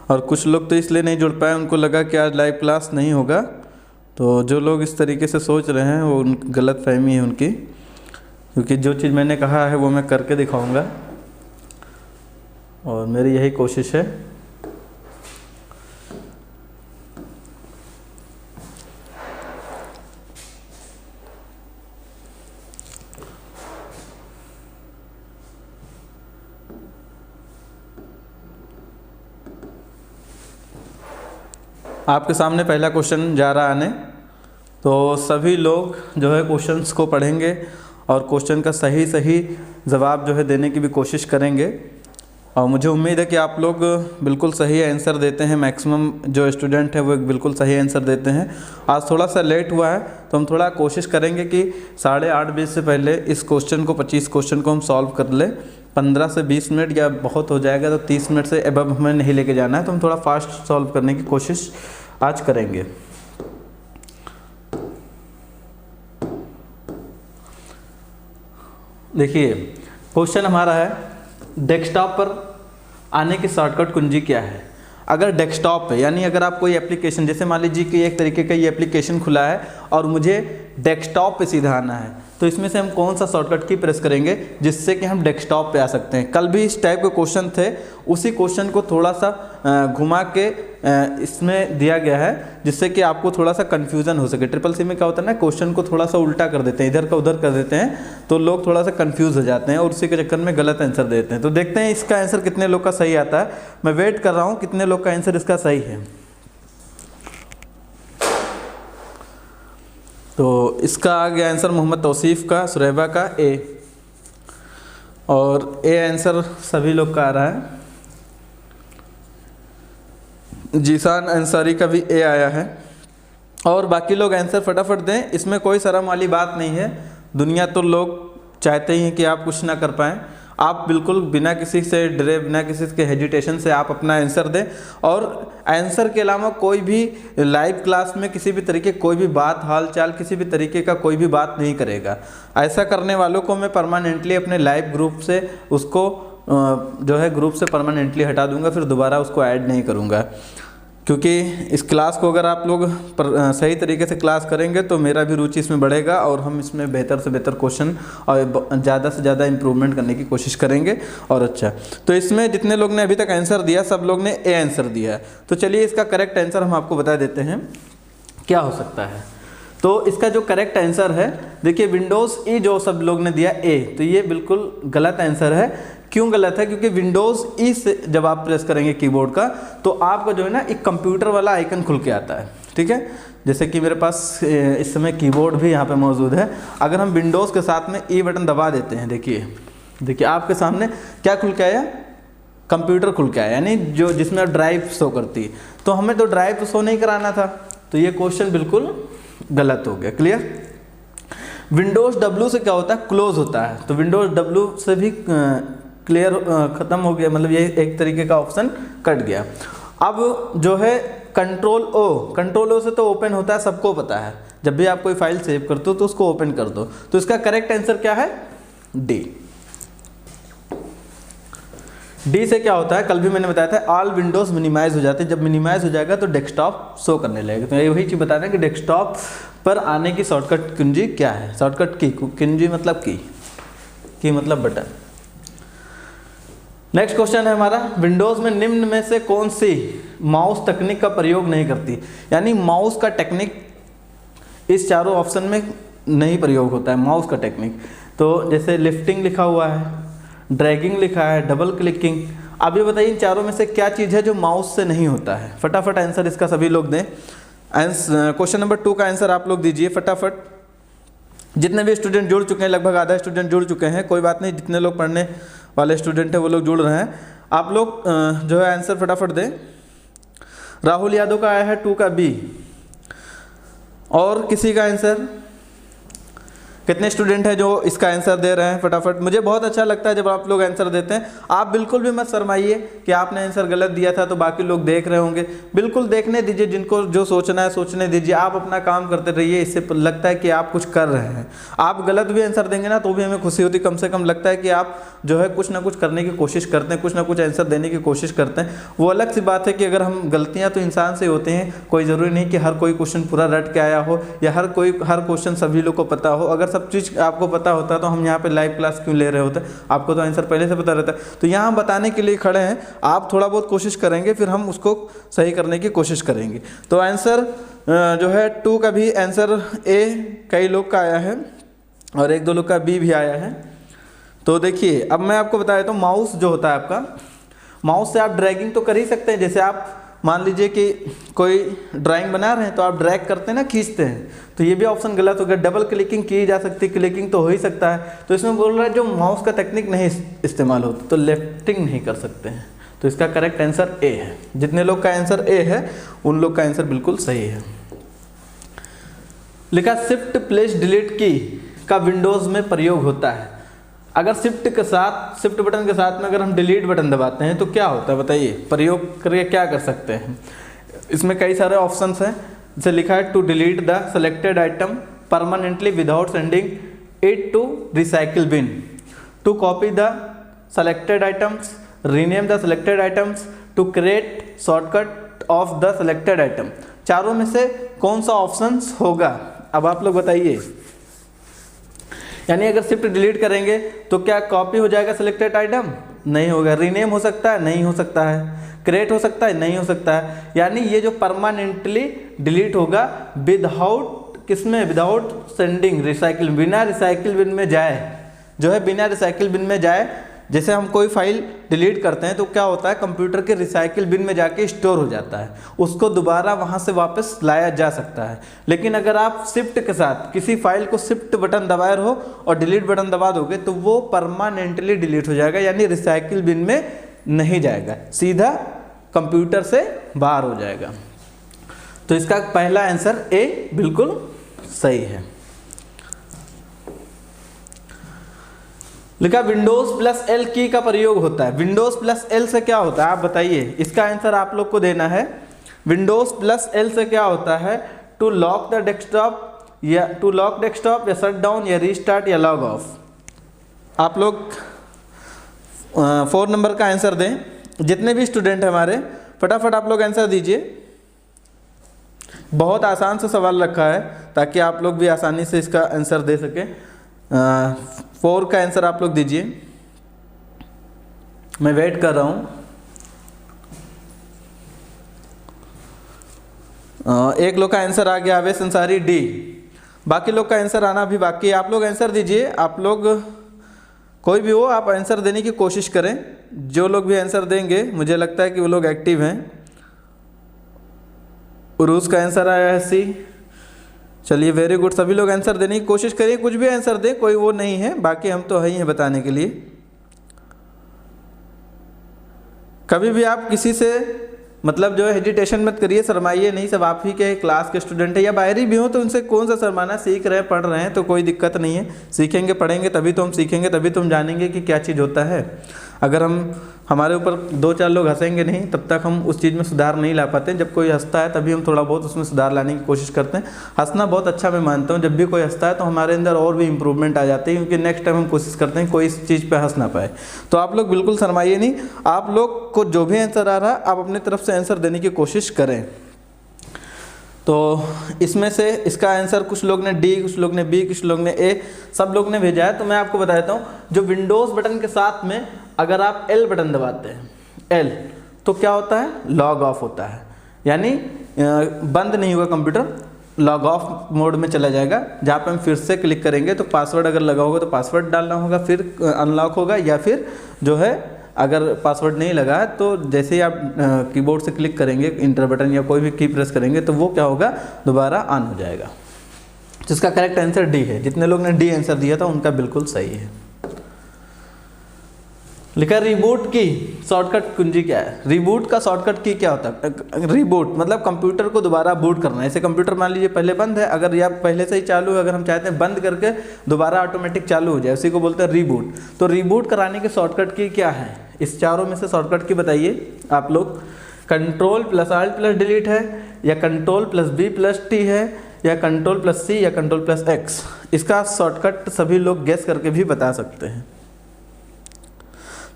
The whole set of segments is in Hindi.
और कुछ लोग तो इसलिए नहीं जुड़ पाए, उनको लगा कि आज लाइव क्लास नहीं होगा। तो जो लोग इस तरीके से सोच रहे हैं वो गलत फहमी है उनकी, क्योंकि जो चीज़ मैंने कहा है वो मैं करके दिखाऊंगा और मेरी यही कोशिश है। आपके सामने पहला क्वेश्चन जा रहा आने, तो सभी लोग जो है क्वेश्चंस को पढ़ेंगे और क्वेश्चन का सही सही जवाब जो है देने की भी कोशिश करेंगे। और मुझे उम्मीद है कि आप लोग बिल्कुल सही आंसर देते हैं। मैक्सिमम जो स्टूडेंट है वो बिल्कुल सही आंसर देते हैं। आज थोड़ा सा लेट हुआ है तो हम थोड़ा कोशिश करेंगे कि 8:30 बजे से पहले इस क्वेश्चन को 25 क्वेश्चन को हम सॉल्व कर लें। 15 से 20 मिनट या बहुत हो जाएगा तो 30 मिनट से अबव हमें नहीं लेके जाना है, तो हम थोड़ा फास्ट सॉल्व करने की कोशिश आज करेंगे। देखिए क्वेश्चन हमारा है, डेस्कटॉप पर आने की शॉर्टकट कुंजी क्या है। अगर डेस्कटॉप पे यानी अगर आप कोई एप्लीकेशन, जैसे मान लीजिए कि एक तरीके का ये एप्लीकेशन खुला है और मुझे डेस्कटॉप पे सीधा आना है, तो इसमें से हम कौन सा शॉर्टकट की प्रेस करेंगे जिससे कि हम डेस्कटॉप पे आ सकते हैं। कल भी इस टाइप के क्वेश्चन थे, उसी क्वेश्चन को थोड़ा सा घुमा के इसमें दिया गया है जिससे कि आपको थोड़ा सा कन्फ्यूज़न हो सके। ट्रिपल सी में क्या होता है ना, क्वेश्चन को थोड़ा सा उल्टा कर देते हैं, इधर का उधर कर देते हैं, तो लोग थोड़ा सा कन्फ्यूज़ हो जाते हैं और उसी के चक्कर में गलत आंसर देते हैं। तो देखते हैं इसका आंसर कितने लोग का सही आता है। मैं वेट कर रहा हूँ कितने लोग का आंसर इसका सही है। तो इसका आ गया आंसर मोहम्मद तौसीफ़ का, सुरैबा का ए, और ए आंसर सभी लोग का आ रहा है। जीसान अंसारी का भी ए आया है। और बाकी लोग आंसर फटाफट दें, इसमें कोई शर्म वाली बात नहीं है। दुनिया तो लोग चाहते ही हैं कि आप कुछ ना कर पाएँ। आप बिल्कुल बिना किसी से डरे, बिना किसी के हेजिटेशन से आप अपना आंसर दें। और आंसर के अलावा कोई भी लाइव क्लास में किसी भी तरीके कोई भी बात, हाल चाल, किसी भी तरीके का कोई भी बात नहीं करेगा। ऐसा करने वालों को मैं परमानेंटली अपने लाइव ग्रुप से उसको जो है ग्रुप से परमानेंटली हटा दूंगा, फिर दोबारा उसको ऐड नहीं करूंगा। क्योंकि इस क्लास को अगर आप लोग सही तरीके से क्लास करेंगे तो मेरा भी रुचि इसमें बढ़ेगा और हम इसमें बेहतर से बेहतर क्वेश्चन और ज़्यादा से ज़्यादा इम्प्रूवमेंट करने की कोशिश करेंगे। और अच्छा, तो इसमें जितने लोग ने अभी तक आंसर दिया सब लोग ने ए आंसर दिया है। तो चलिए इसका करेक्ट आंसर हम आपको बता देते हैं क्या हो सकता है। तो इसका जो करेक्ट आंसर है, देखिए विंडोज़ ई जो सब लोग ने दिया ए, तो ये बिल्कुल गलत आंसर है। क्यों गलत है? क्योंकि विंडोज़ ई से जब आप प्रेस करेंगे कीबोर्ड का तो आपका जो है ना एक कंप्यूटर वाला आइकन खुल के आता है। ठीक है, जैसे कि मेरे पास इस समय कीबोर्ड भी यहाँ पे मौजूद है। अगर हम विंडोज़ के साथ में ई बटन दबा देते हैं, देखिए आपके सामने क्या खुल के आया, कंप्यूटर खुल के आया, यानी जो जिसमें ड्राइव शो करती है। तो हमें तो ड्राइव तो शो नहीं कराना था, तो ये क्वेश्चन बिल्कुल गलत हो गया। क्लियर? विंडोज़ डब्ल्यू से क्या होता है, क्लोज होता है, तो विंडोज़ डब्ल्यू से भी क्लियर ख़त्म हो गया, मतलब ये एक तरीके का ऑप्शन कट गया। अब जो है कंट्रोल ओ से तो ओपन होता है, सबको पता है। जब भी आप कोई फाइल सेव करते हो तो उसको ओपन कर दो। तो इसका करेक्ट आंसर क्या है, डी से क्या होता है, कल भी मैंने बताया था, ऑल विंडोज मिनिमाइज हो जाते हैं। जब मिनिमाइज हो जाएगा तो डेस्कटॉप शो करने लगेगा। तो ये वही चीज़ बताना है कि डेस्कटॉप पर आने की शॉर्टकट कुंजी क्या है। शॉर्टकट की कुंजी मतलब की मतलब बटन। नेक्स्ट क्वेश्चन है हमारा, विंडोज़ में निम्न में से कौन सी माउस तकनीक का प्रयोग नहीं करती। यानी माउस का टेक्निक इस चारों ऑप्शन में नहीं प्रयोग होता है, माउस का टेक्निक। तो जैसे लिफ्टिंग लिखा हुआ है, ड्रैगिंग लिखा है, डबल क्लिकिंग। अब ये बताइए इन चारों में से क्या चीज़ है जो माउस से नहीं होता है। फटाफट आंसर इसका सभी लोग दें। क्वेश्चन नंबर 2 का आंसर आप लोग दीजिए फटाफट। जितने भी स्टूडेंट जुड़ चुके हैं, लगभग आधा स्टूडेंट जुड़ चुके हैं, कोई बात नहीं, जितने लोग पढ़ने वाले स्टूडेंट हैं वो लोग जुड़ रहे हैं। आप लोग जो है आंसर फटाफट दें। राहुल यादव का आया है 2 का बी, और किसी का आंसर कितने स्टूडेंट हैं जो इसका आंसर दे रहे हैं फटाफट? मुझे बहुत अच्छा लगता है जब आप लोग आंसर देते हैं। आप बिल्कुल भी मत शर्माइए कि आपने आंसर गलत दिया था तो बाकी लोग देख रहे होंगे, बिल्कुल देखने दीजिए, जिनको जो सोचना है सोचने दीजिए, आप अपना काम करते रहिए। इससे लगता है कि आप कुछ कर रहे हैं। आप गलत भी आंसर देंगे ना तो भी हमें खुशी होती, कम से कम लगता है कि आप जो है कुछ ना कुछ करने की कोशिश करते हैं, कुछ ना कुछ आंसर देने की कोशिश करते हैं। वो अलग सी बात है कि अगर हम गलतियाँ तो इंसान से होते हैं, कोई ज़रूरी नहीं कि हर कोई क्वेश्चन पूरा रट के आया हो या हर क्वेश्चन सभी लोग को पता हो। अगर सब चीज़ आपको पता होता तो हम यहाँ पे लाइव क्लास क्यों ले रहे होते? आपको तो आंसर पहले से पता रहता है। तो यहाँ हम बताने के लिए खड़े हैं, आप थोड़ा बहुत कोशिश करेंगे फिर हम उसको सही करने की कोशिश करेंगे। तो आंसर जो है 2 का भी आंसर ए कई लोग का आया है और 1-2 लोग का बी भी आया है। तो देखिए अब मैं आपको बता देता हूँ, माउस जो होता है आपका, माउस से आप ड्रैगिंग तो कर ही सकते हैं। जैसे आप मान लीजिए कि कोई ड्राइंग बना रहे हैं तो आप ड्रैग करते हैं ना, खींचते हैं, तो ये भी ऑप्शन गलत हो गया। डबल क्लिकिंग की जा सकती है, क्लिकिंग तो हो ही सकता है। तो इसमें बोल रहा है जो माउस का टेक्निक नहीं इस्तेमाल होता तो लेफ्टिंग नहीं कर सकते हैं। तो इसका करेक्ट आंसर ए है। जितने लोग का आंसर ए है उन लोग का आंसर बिल्कुल सही है। लिखा शिफ्ट प्लेस डिलीट की का विंडोज़ में प्रयोग होता है। अगर शिफ्ट बटन के साथ में अगर हम डिलीट बटन दबाते हैं तो क्या होता है बताइए? प्रयोग करके क्या कर सकते हैं? इसमें कई सारे ऑप्शंस हैं। जैसे लिखा है to delete the selected item permanently without sending it to recycle bin, to copy the selected items, rename the selected items, to create shortcut of the selected item. चारों में से कौन सा ऑप्शंस होगा? अब आप लोग बताइए। यानी अगर शिफ्ट डिलीट करेंगे तो क्या कॉपी हो जाएगा सिलेक्टेड आइटम? नहीं होगा। रीनेम हो सकता है? नहीं हो सकता है। क्रिएट हो सकता है? नहीं हो सकता है। यानी ये जो परमानेंटली डिलीट होगा विदाउट किसमें? विदाउट सेंडिंग रिसाइकिल, बिना रिसाइकिल बिन में जाए, जो है बिना रिसाइकिल बिन में जाए। जैसे हम कोई फाइल डिलीट करते हैं तो क्या होता है, कंप्यूटर के रिसाइकिल बिन में जाके स्टोर हो जाता है, उसको दोबारा वहां से वापस लाया जा सकता है। लेकिन अगर आप शिफ्ट के साथ किसी फाइल को शिफ्ट बटन दबाए रहो और डिलीट बटन दबा दोगे तो वो परमानेंटली डिलीट हो जाएगा, यानी रिसाइकिल बिन में नहीं जाएगा, सीधा कंप्यूटर से बाहर हो जाएगा। तो इसका पहला आंसर ए बिल्कुल सही है। लिखा विंडोज प्लस एल की का प्रयोग होता है। विंडोज प्लस एल से क्या होता है आप बताइए? इसका आंसर आप लोग को देना है। विंडोज प्लस एल से क्या होता है? टू लॉक द डेस्कटॉप या शट डाउन या रीस्टार्ट या लॉग ऑफ। आप लोग 4 नंबर का आंसर दें। जितने भी स्टूडेंट हैं हमारे, फटाफट आप लोग आंसर दीजिए। बहुत आसान सा सवाल रखा है ताकि आप लोग भी आसानी से इसका आंसर दे सकें। 4 का आंसर आप लोग दीजिए, मैं वेट कर रहा हूँ। एक लोग का आंसर आ गया, अवैस अंसारी डी। बाकी लोग का आंसर आना भी बाकी है। आप लोग आंसर दीजिए। आप लोग कोई भी हो, आप आंसर देने की कोशिश करें। जो लोग भी आंसर देंगे मुझे लगता है कि वो लोग एक्टिव हैं। उरूस का आंसर आया है सी। चलिए वेरी गुड, सभी लोग आंसर देने की कोशिश करिए, कुछ भी आंसर दें, कोई वो नहीं है, बाकी हम तो है ही हैं बताने के लिए। कभी भी आप किसी से मतलब जो है हेजिटेशन मत करिए, शर्माइए नहीं। सब आप ही के क्लास के स्टूडेंट है या बाहरी भी हो तो उनसे कौन सा शर्माना। सीख रहे हैं, पढ़ रहे हैं तो कोई दिक्कत नहीं है। सीखेंगे पढ़ेंगे तभी तो हम सीखेंगे, तभी तो हम जानेंगे कि क्या चीज़ होता है। अगर हमारे ऊपर 2-4 लोग हंसेंगे नहीं तब तक हम उस चीज़ में सुधार नहीं ला पाते। जब कोई हंसता है तभी हम थोड़ा बहुत उसमें सुधार लाने की कोशिश करते हैं। हंसना बहुत अच्छा मैं मानता हूँ। जब भी कोई हंसता है तो हमारे अंदर और भी इम्प्रूवमेंट आ जाती है, क्योंकि नेक्स्ट टाइम हम कोशिश करते हैं कोई इस चीज़ पर हंस ना पाए। तो आप लोग बिल्कुल शर्माइए नहीं। आप लोग को जो भी आंसर आ रहा है आप अपनी तरफ से आंसर देने की कोशिश करें। तो इसमें से इसका आंसर कुछ लोग ने डी, कुछ लोग ने बी, कुछ लोग ने ए, सब लोग ने भेजा है। तो मैं आपको बता देता हूँ, जो विंडोज़ बटन के साथ में अगर आप एल बटन दबाते हैं, एल, तो क्या होता है? लॉग ऑफ होता है। यानी बंद नहीं होगा कंप्यूटर, लॉग ऑफ मोड में चला जाएगा। जहाँ पे हम फिर से क्लिक करेंगे तो पासवर्ड अगर लगा होगा तो पासवर्ड डालना होगा, फिर अनलॉक होगा, या फिर जो है अगर पासवर्ड नहीं लगा है तो जैसे ही आप कीबोर्ड से क्लिक करेंगे इंटर बटन या कोई भी की प्रेस करेंगे तो वो क्या होगा? दोबारा ऑन हो जाएगा। जिसका करेक्ट आंसर डी है। जितने लोग ने डी आंसर दिया था उनका बिल्कुल सही है। लिखा रिबूट की शॉर्टकट कुंजी क्या है? रिबूट का शॉर्टकट की क्या होता है? रिबूट मतलब कंप्यूटर को दोबारा बूट करना। ऐसे कंप्यूटर मान लीजिए पहले बंद है, अगर या पहले से ही चालू है, अगर हम चाहते हैं बंद करके दोबारा ऑटोमेटिक चालू हो जाए, उसी को बोलते हैं रिबूट। तो रिबूट कराने के शॉर्टकट की क्या है? इस चारों में से शॉर्टकट की बताइए आप लोग। Control plus alt plus delete है, या control plus B plus T है, या कंट्रोल प्लस सी, या कंट्रोल प्लस एक्स? इसका शॉर्टकट सभी लोग गेस करके भी बता सकते हैं।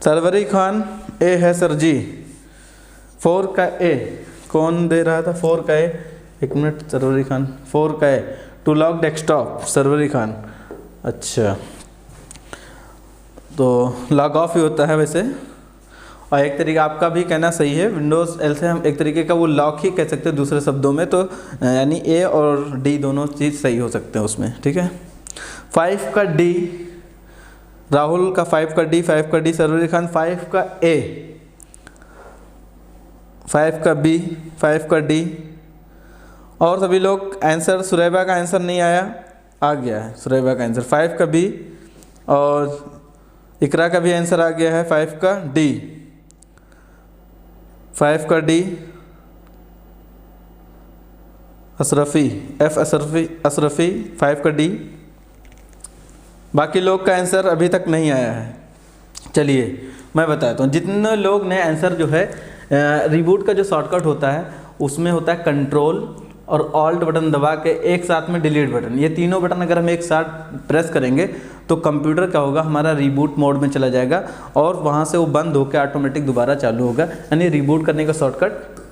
सरवरी खान ए है सर जी। 4 का ए कौन दे रहा था? 4 का ए, एक मिनट, सरवरी खान 4 का A to lock desktop, Sarwari Khan. अच्छा, तो लॉग ऑफ ही होता है वैसे, और एक तरीका आपका भी कहना सही है, विंडोज़ एल से हम एक तरीके का वो लॉक ही कह सकते हैं दूसरे शब्दों में, तो यानी ए और डी दोनों चीज़ सही हो सकते हैं उसमें, ठीक है। 5 का डी, राहुल का 5 का डी, 5 का डी, सरवरी खान 5 का ए, 5 का बी, 5 का डी, और सभी लोग आंसर। सुरैबा का आंसर नहीं आया, आ गया है सुरैबा का आंसर 5 का बी, और इकरा का भी आंसर आ गया है 5 का डी, 5 का डी, अशरफी एफ अशरफी 5 का डी। बाकी लोग का आंसर अभी तक नहीं आया है। चलिए मैं बताता हूँ, जितने लोग ने आंसर जो है रिबूट का जो शॉर्टकट होता है उसमें होता है कंट्रोल और ऑल्ट बटन दबा के एक साथ में डिलीट बटन। ये तीनों बटन अगर हम एक साथ प्रेस करेंगे तो कंप्यूटर क्या होगा, हमारा रिबूट मोड में चला जाएगा और वहाँ से वो बंद होकर ऑटोमेटिक दोबारा चालू होगा। यानी रिबूट करने का shortcut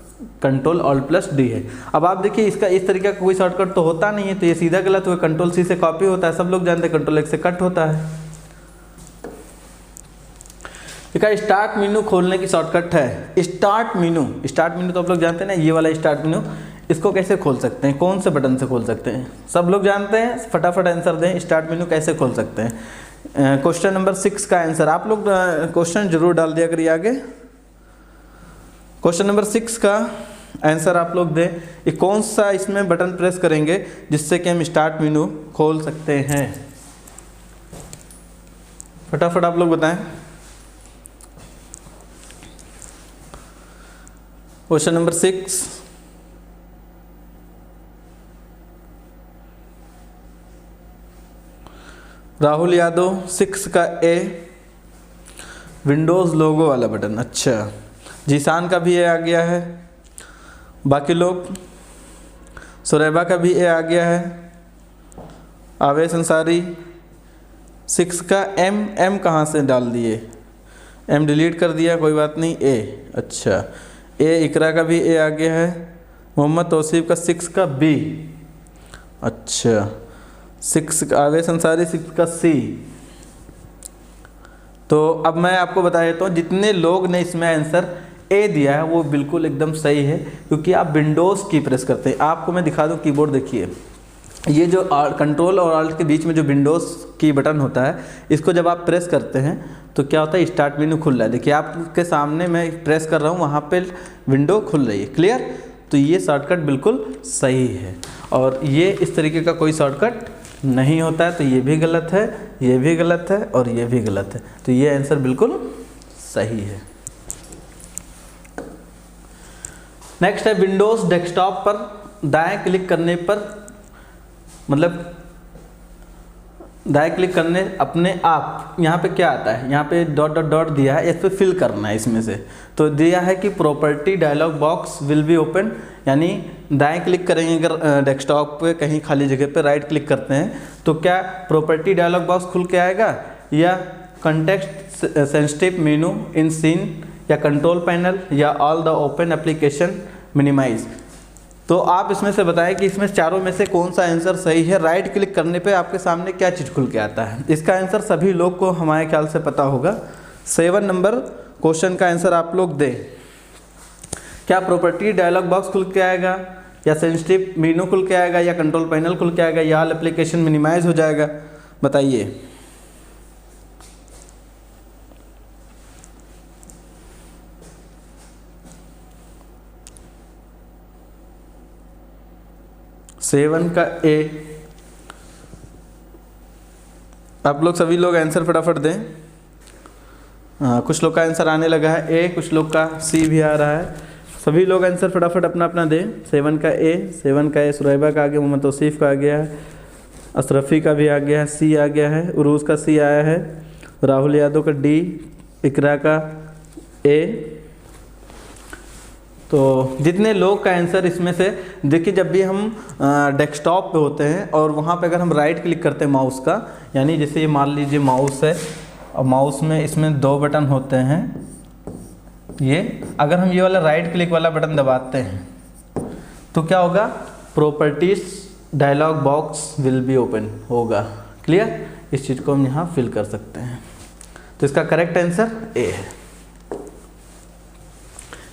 control alt plus D है। अब आप देखिए इसका इस तरीके का कोई शॉर्टकट तो होता नहीं है, तो ये सीधा गलत हुआ। कंट्रोल सी से कॉपी होता है, सब लोग जानते हैं, कंट्रोल एक्स से कट होता है। देखा, स्टार्ट मेनू खोलने की शॉर्टकट है स्टार्ट मेनू। स्टार्ट मेनू तो आप लोग जानते हैं ना, ये वाला स्टार्ट मेनू, इसको कैसे खोल सकते हैं, कौन से बटन से खोल सकते हैं? सब लोग जानते हैं, फटाफट आंसर दें, स्टार्ट मेनू कैसे खोल सकते हैं। क्वेश्चन नंबर 6 का आंसर आप लोग क्वेश्चन जरूर डाल दिया करिए आगे। क्वेश्चन नंबर 6 का आंसर आप लोग दें, ये कौन सा इसमें बटन प्रेस करेंगे जिससे कि हम स्टार्ट मेनू खोल सकते हैं? फटाफट आप लोग बताएं। क्वेश्चन नंबर 6, राहुल यादव 6 का ए, विंडोज़ लोगो वाला बटन। अच्छा, जीसान का भी ए आ गया है। बाकी लोग, सुरैबा का भी ए आ गया है। आवेश अंसारी 6 का एम कहाँ से डाल दिए? एम डिलीट कर दिया, कोई बात नहीं, ए। अच्छा, ए इकरा का भी ए आ गया है। मोहम्मद तौसीफ का 6 का बी। अच्छा, 6 का आवेश अंसारी 6 का सी। तो अब मैं आपको बता देता हूँ, जितने लोग ने इसमें आंसर ए दिया है वो बिल्कुल एकदम सही है, क्योंकि आप विंडोज़ की प्रेस करते हैं। आपको मैं दिखा दूँ कीबोर्ड, देखिए ये जो कंट्रोल और ऑल्ट के बीच में जो विंडोज़ की बटन होता है, इसको जब आप प्रेस करते हैं तो क्या होता है, स्टार्ट मेनू खुल रहा है। देखिए आपके सामने मैं प्रेस कर रहा हूँ, वहाँ पे विंडो खुल रही है। क्लियर? तो ये शॉर्टकट बिल्कुल सही है, और ये इस तरीके का कोई शॉर्टकट नहीं होता है। तो ये भी गलत है, ये भी गलत है, और ये भी गलत है। तो ये आंसर बिल्कुल सही है। नेक्स्ट है विंडोज़ डेस्कटॉप पर दाएं क्लिक करने पर, मतलब दाएं क्लिक करने अपने आप यहाँ पे क्या आता है, यहाँ पे डॉट डॉट डॉट दिया है, इस पर फिल करना है इसमें से। तो दिया है कि property dialog box will be open, यानी दाएं क्लिक करेंगे अगर डेस्कटॉप पे कहीं खाली जगह पे राइट क्लिक करते हैं तो क्या प्रॉपर्टी डायलॉग बॉक्स खुल के आएगा, या context sensitive menu in scene, या कंट्रोल पैनल, या all the open application minimize. तो आप इसमें से बताएं कि इसमें चारों में से कौन सा आंसर सही है। राइट क्लिक करने पे आपके सामने क्या चीज़ खुल के आता है? इसका आंसर सभी लोग को हमारे ख्याल से पता होगा। 7 नंबर क्वेश्चन का आंसर आप लोग दें। क्या प्रॉपर्टी डायलॉग बॉक्स खुल के आएगा, या सेंसिटिव मेनू खुल के आएगा, या कंट्रोल पैनल खुल के आएगा, या ऑल एप्लीकेशन मिनिमाइज हो जाएगा? बताइए। सेवन का ए, आप लोग सभी लोग आंसर फटाफट दें। कुछ लोग का आंसर आने लगा है ए, कुछ लोग का सी भी आ रहा है। सभी लोग आंसर फटाफट अपना अपना दें। 7 का ए, सुरैबा का आ गया, मोहम्मद तौसीफ़ का आ गया है, अशरफी का भी आ गया है, सी आ गया है, उरूज का सी आया है, राहुल यादव का डी, इकरा का ए। तो जितने लोग का आंसर इसमें से, देखिए जब भी हम डेस्कटॉप पे होते हैं और वहाँ पे अगर हम राइट क्लिक करते हैं माउस का, यानी जैसे ये मान लीजिए माउस है और माउस में इसमें 2 बटन होते हैं, ये अगर हम ये वाला राइट क्लिक वाला बटन दबाते हैं तो क्या होगा, properties dialog box will be open होगा। क्लियर, इस चीज़ को हम यहाँ फिल कर सकते हैं। तो इसका करेक्ट आंसर ए है।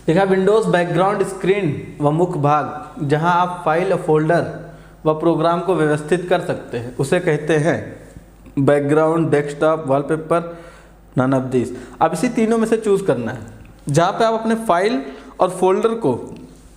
देखा, विंडोज़ बैकग्राउंड स्क्रीन व मुख्य भाग जहां आप फाइल, फोल्डर व प्रोग्राम को व्यवस्थित कर सकते हैं उसे कहते हैं background, desktop, wallpaper, none of this. अब इसी तीनों में से चूज़ करना है जहां पे आप अपने फाइल और फोल्डर को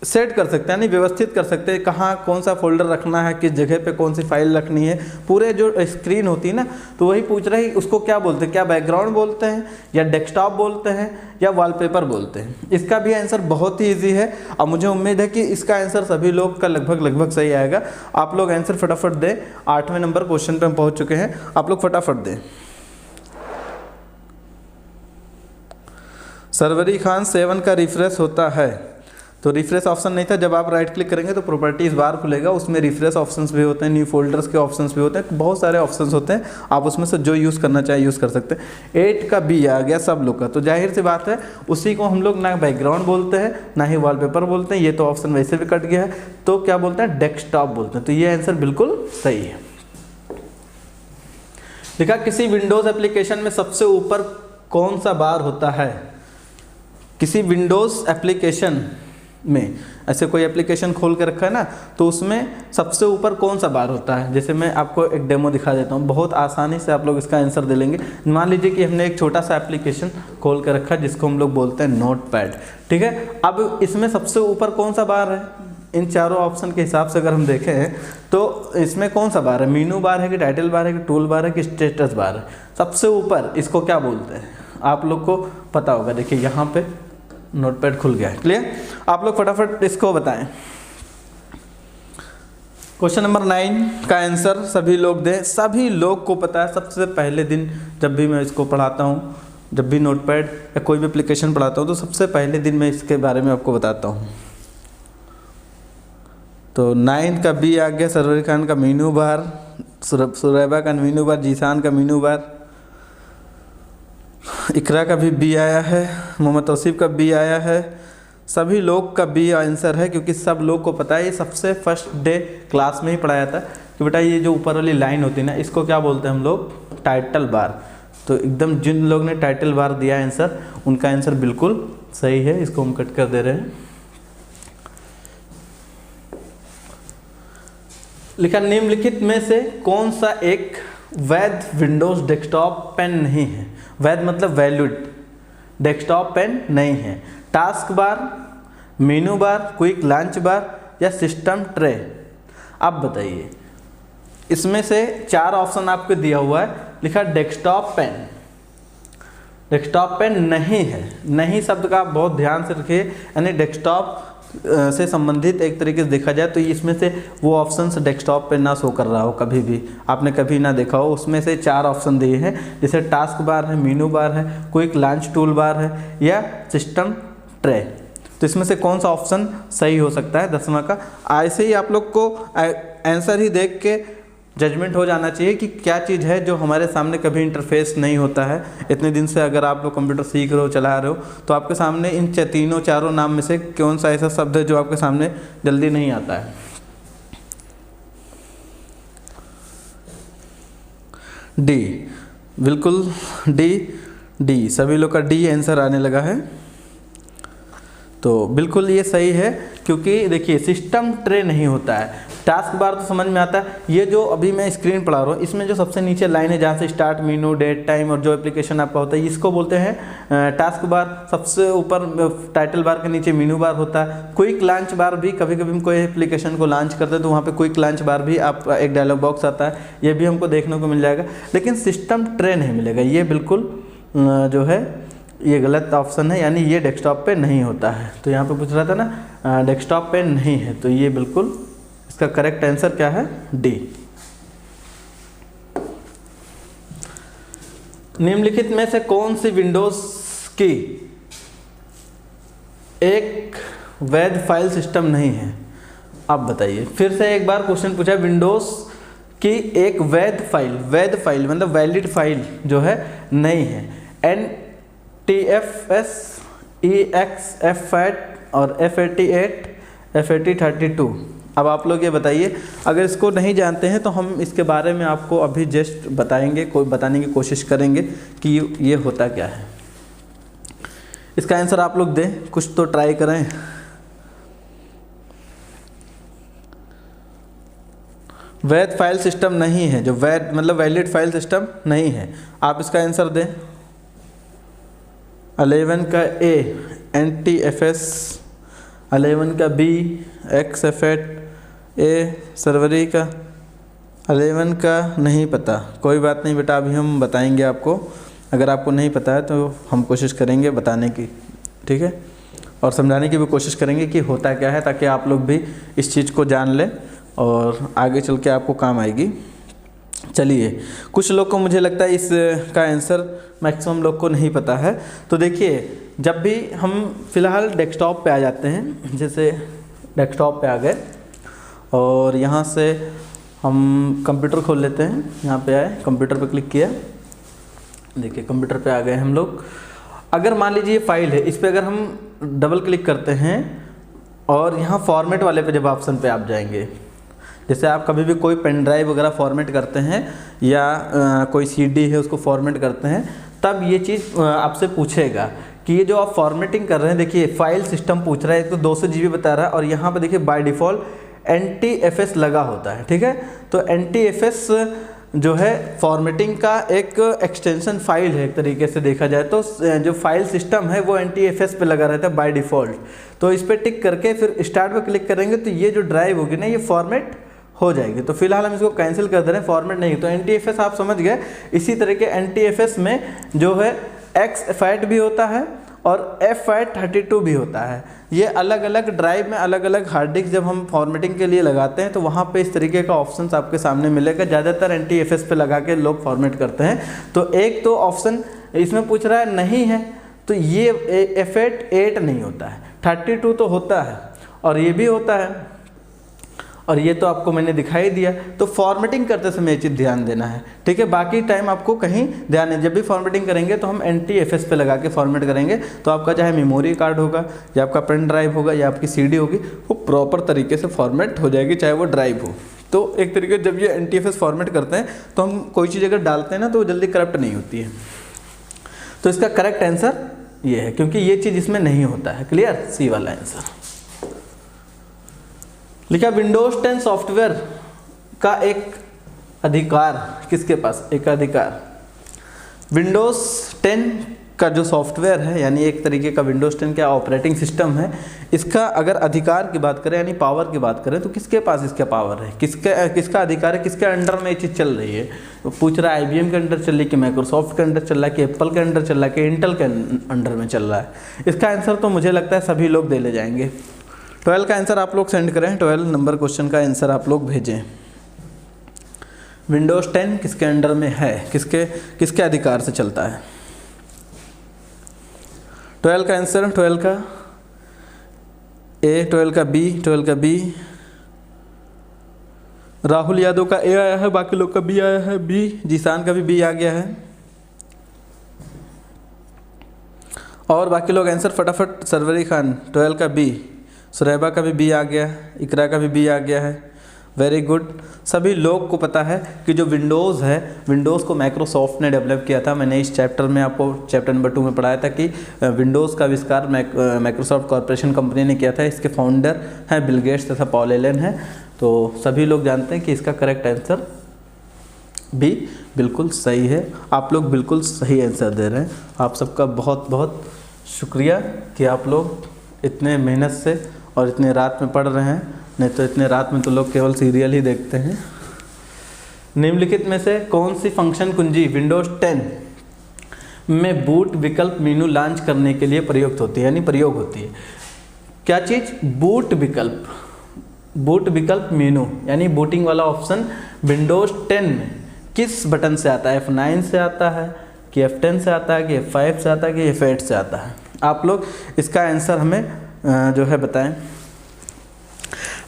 सेट कर सकते हैं, यानी व्यवस्थित कर सकते हैं, कहाँ कौन सा फोल्डर रखना है, किस जगह पे कौन सी फाइल रखनी है। पूरे जो स्क्रीन होती है ना, तो वही पूछ रहे हैं उसको क्या बोलते हैं, क्या बैकग्राउंड बोलते हैं या डेस्कटॉप बोलते हैं या वॉलपेपर बोलते हैं। इसका भी आंसर बहुत ही ईजी है और मुझे उम्मीद है कि इसका आंसर सभी लोग का लगभग सही आएगा। आप लोग आंसर फटाफट दें। 8वें नंबर क्वेश्चन पर हम पहुँच चुके हैं, आप लोग फटाफट दें। सरवरी खान 7 का रिफ्रेश होता है, तो रिफ्रेश ऑप्शन नहीं था। जब आप राइट क्लिक करेंगे तो प्रॉपर्टीज़ बार खुलेगा, उसमें रिफ्रेश ऑप्शंस भी होते हैं, न्यू फोल्डर्स के ऑप्शंस भी होते हैं, बहुत सारे ऑप्शंस होते हैं। आप उसमें से जो यूज़ करना चाहे यूज़ कर सकते हैं। 8 का बी आ गया सब लोग का, तो जाहिर सी बात है उसी को हम लोग ना बैकग्राउंड बोलते हैं ना ही वॉलपेपर बोलते हैं। ये तो ऑप्शन वैसे भी कट गया है, तो क्या बोलते हैं, डेस्कटॉप बोलते हैं। तो ये आंसर बिल्कुल सही है। देखा, किसी विंडोज़ एप्लीकेशन में सबसे ऊपर कौन सा बार होता है। किसी विंडोज़ एप्लीकेशन में ऐसे कोई एप्लीकेशन खोल के रखा है ना, तो उसमें सबसे ऊपर कौन सा बार होता है। जैसे मैं आपको एक डेमो दिखा देता हूँ, बहुत आसानी से आप लोग इसका आंसर दे लेंगे। मान लीजिए कि हमने एक छोटा सा एप्लीकेशन खोल के रखा है जिसको हम लोग बोलते हैं नोटपैड, ठीक है। अब इसमें सबसे ऊपर कौन सा बार है, इन चारों ऑप्शन के हिसाब से अगर हम देखें तो इसमें कौन सा बार है, मीनू बार है कि टाइटल बार है कि टूल बार है कि स्टेटस बार है। सबसे ऊपर इसको क्या बोलते हैं, आप लोग को पता होगा। देखिए यहाँ पे नोटपैड खुल गया है। क्लियर, आप लोग फटाफट इसको बताएं। क्वेश्चन नंबर 9 का आंसर सभी लोग दें। सभी लोग को पता है, सबसे पहले दिन जब भी मैं इसको पढ़ाता हूँ, जब भी नोटपैड या कोई भी एप्लीकेशन पढ़ाता हूँ, तो सबसे पहले दिन मैं इसके बारे में आपको बताता हूँ। तो 9 का बी आ गया, सरवरी खान का मीनू बार, सुरैबा का मीनू बार, जीसान का मीनू बार, इकरा का भी बी आया है, मोहम्मद तौसीफ़ का बी आया है। सभी लोग का बी आंसर है, क्योंकि सब लोग को पता है, ये सबसे फर्स्ट डे क्लास में ही पढ़ाया था कि बेटा ये जो ऊपर वाली लाइन होती है ना, इसको क्या बोलते हैं हम लोग, टाइटल बार। तो एकदम जिन लोग ने टाइटल बार दिया आंसर, उनका आंसर बिल्कुल सही है। इसको हम कट कर दे रहे हैं। लिखा, निम्नलिखित में से कौन सा एक वैध विंडोज़ डेस्कटॉप पेन नहीं है। वैध मतलब वैलिड, डेस्कटॉप पेन नहीं है। टास्क बार, मेनू बार, क्विक लॉन्च बार या सिस्टम ट्रे। अब बताइए, इसमें से 4 ऑप्शन आपको दिया हुआ है। लिखा डेस्कटॉप पेन, डेस्कटॉप पेन नहीं है। नहीं शब्द का आप बहुत ध्यान से रखिए, यानी डेस्कटॉप से संबंधित एक तरीके से देखा जाए तो इसमें से वो ऑप्शन डेस्कटॉप पे ना शो कर रहा हो, कभी भी आपने कभी ना देखा हो। उसमें से 4 ऑप्शन दिए हैं, जैसे टास्क बार है, मेनू बार है, क्विक लॉन्च टूल बार है या सिस्टम ट्रे। तो इसमें से कौन सा ऑप्शन सही हो सकता है 10वां का। ऐसे ही आप लोग को आंसर ही देख के जजमेंट हो जाना चाहिए कि क्या चीज़ है जो हमारे सामने कभी इंटरफेस नहीं होता है। इतने दिन से अगर आप लोग कंप्यूटर सीख रहे हो, चला रहे हो, तो आपके सामने इन तीनों चारों नाम में से कौन सा ऐसा शब्द है जो आपके सामने जल्दी नहीं आता है। डी, बिल्कुल डी, सभी लोग का डी आंसर आने लगा है। तो बिल्कुल ये सही है, क्योंकि देखिए सिस्टम ट्रे नहीं होता है। टास्क बार तो समझ में आता है। ये जो अभी मैं स्क्रीन पढ़ा रहा हूँ, इसमें जो सबसे नीचे लाइन है जहाँ से स्टार्ट, मेनू, डेट, टाइम और जो एप्लीकेशन आपका होता है, इसको बोलते हैं टास्क बार। सबसे ऊपर टाइटल बार के नीचे मेनू बार होता है। क्विक लॉन्च बार भी, कभी कभी हम कोई एप्लीकेशन को लॉन्च करते हैं तो वहाँ पे क्विक लॉन्च बार भी आप एक डायलॉग बॉक्स आता है, ये भी हमको देखने को मिल जाएगा। लेकिन सिस्टम ट्रे नहीं मिलेगा। ये बिल्कुल जो है ये गलत ऑप्शन है, यानी ये डेस्कटॉप पे नहीं होता है। तो यहाँ पे पूछ रहा था ना डेस्कटॉप पे नहीं है, तो ये बिल्कुल इसका करेक्ट आंसर क्या है, डी। निम्नलिखित में से कौन सी विंडोज की एक वैध फाइल सिस्टम नहीं है? आप बताइए। फिर से एक बार क्वेश्चन पूछा, विंडोज की एक वैध फाइल मतलब वैलिड फाइल जो है नहीं है। NTFS, EXF8 और F88, F8032। अब आप लोग ये बताइए, अगर इसको नहीं जानते हैं तो हम इसके बारे में आपको अभी जस्ट बताएंगे, कोई बताने की कोशिश करेंगे कि ये होता क्या है। इसका आंसर आप लोग दें, कुछ तो ट्राई करें। वैध फाइल सिस्टम नहीं है, जो वैध मतलब वैलिड फाइल सिस्टम नहीं है। आप इसका आंसर दें। 11 का A NTFS, 11 का B XF8 A, सर्वरी का 11 का नहीं पता। कोई बात नहीं बेटा, अभी हम बताएंगे आपको। अगर आपको नहीं पता है तो हम कोशिश करेंगे बताने की, ठीक है, और समझाने की भी कोशिश करेंगे कि होता क्या है, ताकि आप लोग भी इस चीज़ को जान लें और आगे चल के आपको काम आएगी। चलिए, कुछ लोग को मुझे लगता है इसका आंसर मैक्सिमम लोग को नहीं पता है। तो देखिए, जब भी हम फ़िलहाल डेस्कटॉप पे आ जाते हैं, जैसे डेस्कटॉप पे आ गए और यहाँ से हम कंप्यूटर खोल लेते हैं। यहाँ पे आए, कंप्यूटर पे क्लिक किया, देखिए कंप्यूटर पे आ गए हम लोग। अगर मान लीजिए फाइल है, इस पर अगर हम डबल क्लिक करते हैं और यहाँ फॉर्मेट वाले पे जब ऑप्शन पे आप जाएंगे, जैसे आप कभी भी कोई पेन ड्राइव वगैरह फॉर्मेट करते हैं या कोई CD है उसको फॉर्मेट करते हैं, तब ये चीज़ आपसे पूछेगा कि ये जो आप फॉर्मेटिंग कर रहे हैं, देखिए फाइल सिस्टम पूछ रहा है, तो 200 GB बता रहा है और यहाँ पे देखिए बाय डिफ़ॉल्ट NTFS लगा होता है, ठीक है। तो NTFS जो है फॉर्मेटिंग का एक एक्सटेंशन फाइल है, एक तरीके से देखा जाए तो जो फाइल सिस्टम है वो NTFS पे लगा रहता है बाय डिफ़ॉल्ट। तो इस पर टिक करके फिर स्टार्ट पे क्लिक करेंगे तो ये जो ड्राइव होगी ना, ये फॉर्मेट हो जाएगी। तो फिलहाल हम इसको कैंसिल कर दे रहे हैं, फॉर्मेट नहीं। तो NTFS आप समझ गए। इसी तरीके NTFS में जो है XF8 भी होता है और F832 भी होता है। ये अलग अलग ड्राइव में अलग अलग हार्ड डिस्क जब हम फॉर्मेटिंग के लिए लगाते हैं तो वहाँ पे इस तरीके का ऑप्शंस आपके सामने मिलेगा। ज़्यादातर NTFS पे लगा के लोग फॉर्मेट करते हैं। तो एक तो ऑप्शन इसमें पूछ रहा है नहीं है, तो ये F8 नहीं होता है, 32 तो होता है और ये भी होता है, और ये तो आपको मैंने दिखाई दिया। तो फॉर्मेटिंग करते समय ये चीज़ ध्यान देना है, ठीक है। बाकी टाइम आपको कहीं ध्यान नहीं। जब भी फॉर्मेटिंग करेंगे तो हम NTFS पे लगा के फॉर्मेट करेंगे, तो आपका चाहे मेमोरी कार्ड होगा या आपका पेन ड्राइव होगा या आपकी CD होगी, वो प्रॉपर तरीके से फॉर्मेट हो जाएगी, चाहे वो ड्राइव हो। तो एक तरीके जब ये NTFS फॉर्मेट करते हैं तो हम कोई चीज़ अगर डालते हैं ना तो वो जल्दी करप्ट नहीं होती है। तो इसका करेक्ट आंसर ये है, क्योंकि ये चीज़ इसमें नहीं होता है। क्लियर, सी वाला आंसर। लिखा विंडोज 10 सॉफ्टवेयर का एक अधिकार किसके पास? एक अधिकार विंडोज 10 का जो सॉफ्टवेयर है, यानी एक तरीके का विंडोज 10 का ऑपरेटिंग सिस्टम है, इसका अगर अधिकार की बात करें यानी पावर की बात करें तो किसके पास इसका पावर है, किसका अधिकार है, किसके अंडर में ये चीज़ चल रही है? तो पूछ रहा है IBM के अंडर चल रही है कि माइक्रोसॉफ्ट के अंडर चल रहा है कि एप्पल के अंडर चल रहा है कि इंटेल के अंडर में चल रहा है? इसका आंसर तो मुझे लगता है सभी लोग दे ले जाएंगे। 12 का आंसर आप लोग सेंड करें, 12 नंबर क्वेश्चन का आंसर आप लोग भेजें। विंडोज 10 किसके अंडर में है, किसके अधिकार से चलता है? 12 का आंसर, 12 का A, 12 का B, 12 का B। राहुल यादव का A आया है, बाकी लोग का B आया है, B। जीसान का भी B आ गया है और बाकी लोग आंसर फटाफट। सरवरी खान 12 का B, सुरैबा का भी B आ गया, इकरा का भी B आ गया है। Very good. सभी लोग को पता है कि जो विंडोज़ है, विंडोज़ को माइक्रोसॉफ्ट ने डेवलप किया था। मैंने इस चैप्टर में आपको चैप्टर नंबर 2 में पढ़ाया था कि विंडोज़ का आविष्कार माइक्रोसॉफ्ट कॉर्पोरेशन कंपनी ने किया था। इसके फाउंडर हैं बिल गेट्स तथा पॉल एलन हैं। तो सभी लोग जानते हैं कि इसका करेक्ट आंसर B बिल्कुल सही है। आप लोग बिल्कुल सही आंसर दे रहे हैं। आप सबका बहुत बहुत शुक्रिया कि आप लोग इतने मेहनत से और इतने रात में पढ़ रहे हैं, नहीं तो इतने रात में तो लोग केवल सीरियल ही देखते हैं। निम्नलिखित में से कौन सी फंक्शन कुंजी विंडोज 10 में बूट विकल्प मेनू लॉन्च करने के लिए प्रयुक्त होती है, यानी प्रयोग होती है। क्या चीज़? बूट विकल्प मेनू, यानी बूटिंग वाला ऑप्शन विंडोज़ 10 में किस बटन से आता है? F9 से आता है कि F10 से आता है कि F5 से आता है कि F8 से आता है? आप लोग इसका आंसर हमें जो है बताएं।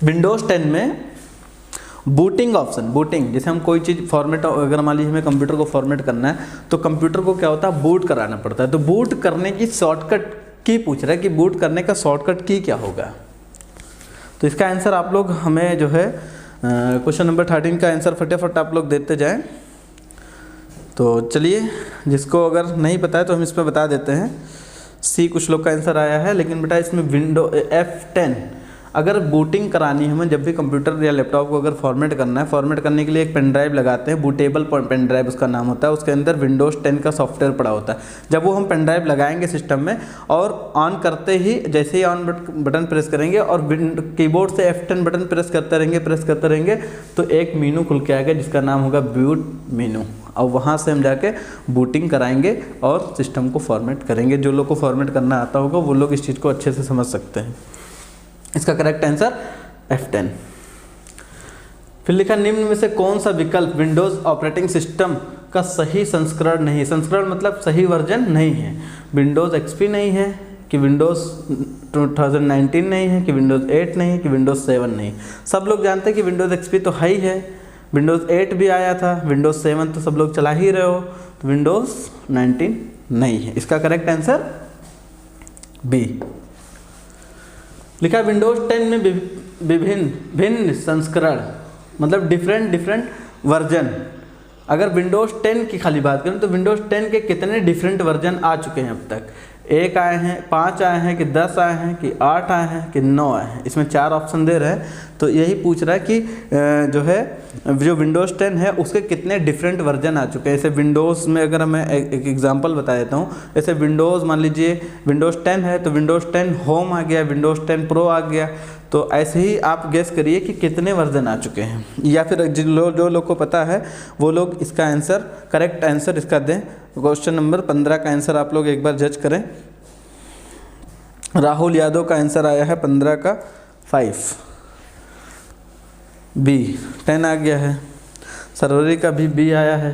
विंडोज़ 10 में बूटिंग ऑप्शन, बूटिंग जैसे हम कोई चीज़ फॉर्मेट, अगर मान लीजिए हमें कंप्यूटर को फॉर्मेट करना है तो कंप्यूटर को क्या होता है? बूट कराना पड़ता है। तो बूट करने की शॉर्टकट की पूछ रहा है कि बूट करने का शॉर्टकट की क्या होगा। तो इसका आंसर आप लोग हमें जो है क्वेश्चन नंबर 13 का आंसर फटाफट आप लोग देते जाएं। तो चलिए, जिसको अगर नहीं पता है तो हम इस पर बता देते हैं। सी कुछ लोग का आंसर आया है, लेकिन बेटा इसमें विंडो F10 अगर बूटिंग करानी है, हमें जब भी कंप्यूटर या लैपटॉप को अगर फॉर्मेट करना है, फॉर्मेट करने के लिए एक पेन ड्राइव लगाते हैं, बूटेबल पेन ड्राइव उसका नाम होता है, उसके अंदर विंडोज़ 10 का सॉफ्टवेयर पड़ा होता है। जब वो हम पेन ड्राइव लगाएंगे सिस्टम में और ऑन करते ही, जैसे ही ऑन बटन प्रेस करेंगे और कीबोर्ड से F10 बटन प्रेस करते रहेंगे तो एक मीनू खुल के आएगा जिसका नाम होगा बूट मीनू, और वहाँ से हम जाके बूटिंग कराएंगे और सिस्टम को फॉर्मेट करेंगे। जो लोग को फॉर्मेट करना आता होगा वो लोग इस चीज़ को अच्छे से समझ सकते हैं। इसका करेक्ट आंसर F10। फिर लिखा निम्न में से कौन सा विकल्प विंडोज़ ऑपरेटिंग सिस्टम का सही संस्करण नहीं है? संस्करण मतलब सही वर्जन नहीं है। विंडोज़ XP नहीं है कि विंडोज़ 2019 नहीं है कि विंडोज़ 8 नहीं है कि विंडोज़ 7 नहीं। सब लोग जानते हैं कि विंडोज़ XP तो है ही है, विंडोज़ 8 भी आया था, विंडोज़ 7 तो सब लोग चला ही रहे हो, तो विंडोज़ 19 नहीं है। इसका करेक्ट आंसर B। लिखा विंडोज़ 10 में भिन्न संस्करण मतलब डिफरेंट वर्जन। अगर विंडोज़ 10 की खाली बात करें तो विंडोज़ 10 के कितने डिफरेंट वर्जन आ चुके हैं अब तक? 1 आए हैं, 5 आए हैं कि 10 आए हैं कि 8 आए हैं कि 9 आए हैं? इसमें 4 ऑप्शन दे रहे हैं। तो यही पूछ रहा है कि जो विंडोज़ 10 है उसके कितने डिफरेंट वर्जन आ चुके हैं। जैसे विंडोज़ में अगर मैं एक एग्जांपल बता देता हूँ, जैसे विंडोज़ मान लीजिए विंडोज़ 10 है तो विंडोज़ 10 होम आ गया, विंडोज़ 10 प्रो आ गया। तो ऐसे ही आप गेस करिए कि कितने वर्जन आ चुके हैं, या फिर जो लोग को पता है वो लोग इसका आंसर, करेक्ट आंसर इसका दें। क्वेश्चन नंबर 15 का आंसर आप लोग एक बार जज करें। राहुल यादव का आंसर आया है 15 का 5, B 10 आ गया है, सरवरी का भी B आया है।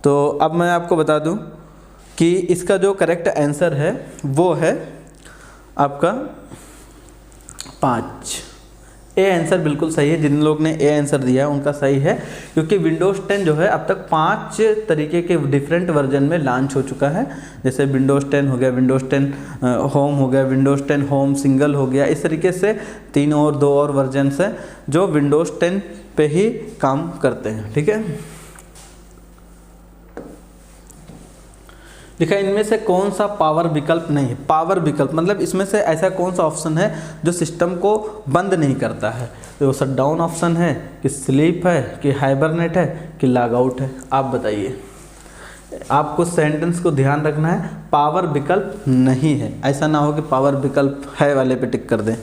तो अब मैं आपको बता दूं कि इसका जो करेक्ट आंसर है वो है आपका 5। ए आंसर बिल्कुल सही है। जिन लोग ने ए आंसर दिया है उनका सही है, क्योंकि विंडोज़ 10 जो है अब तक 5 तरीके के डिफरेंट वर्जन में लॉन्च हो चुका है। जैसे विंडोज़ 10 हो गया, विंडोज़ 10 होम हो गया, विंडोज़ 10 होम सिंगल हो गया। इस तरीके से 3 और 2 और वर्जन है जो विंडोज़ 10 पे ही काम करते हैं। ठीक है, लिखा इनमें से कौन सा पावर विकल्प नहीं है? पावर विकल्प मतलब इसमें से ऐसा कौन सा ऑप्शन है जो सिस्टम को बंद नहीं करता है? तो वो शट डाउन ऑप्शन है कि स्लीप है कि हाइबरनेट है कि लॉग आउट है? आप बताइए। आपको सेंटेंस को ध्यान रखना है, पावर विकल्प नहीं है। ऐसा ना हो कि पावर विकल्प है वाले पे टिक कर दें।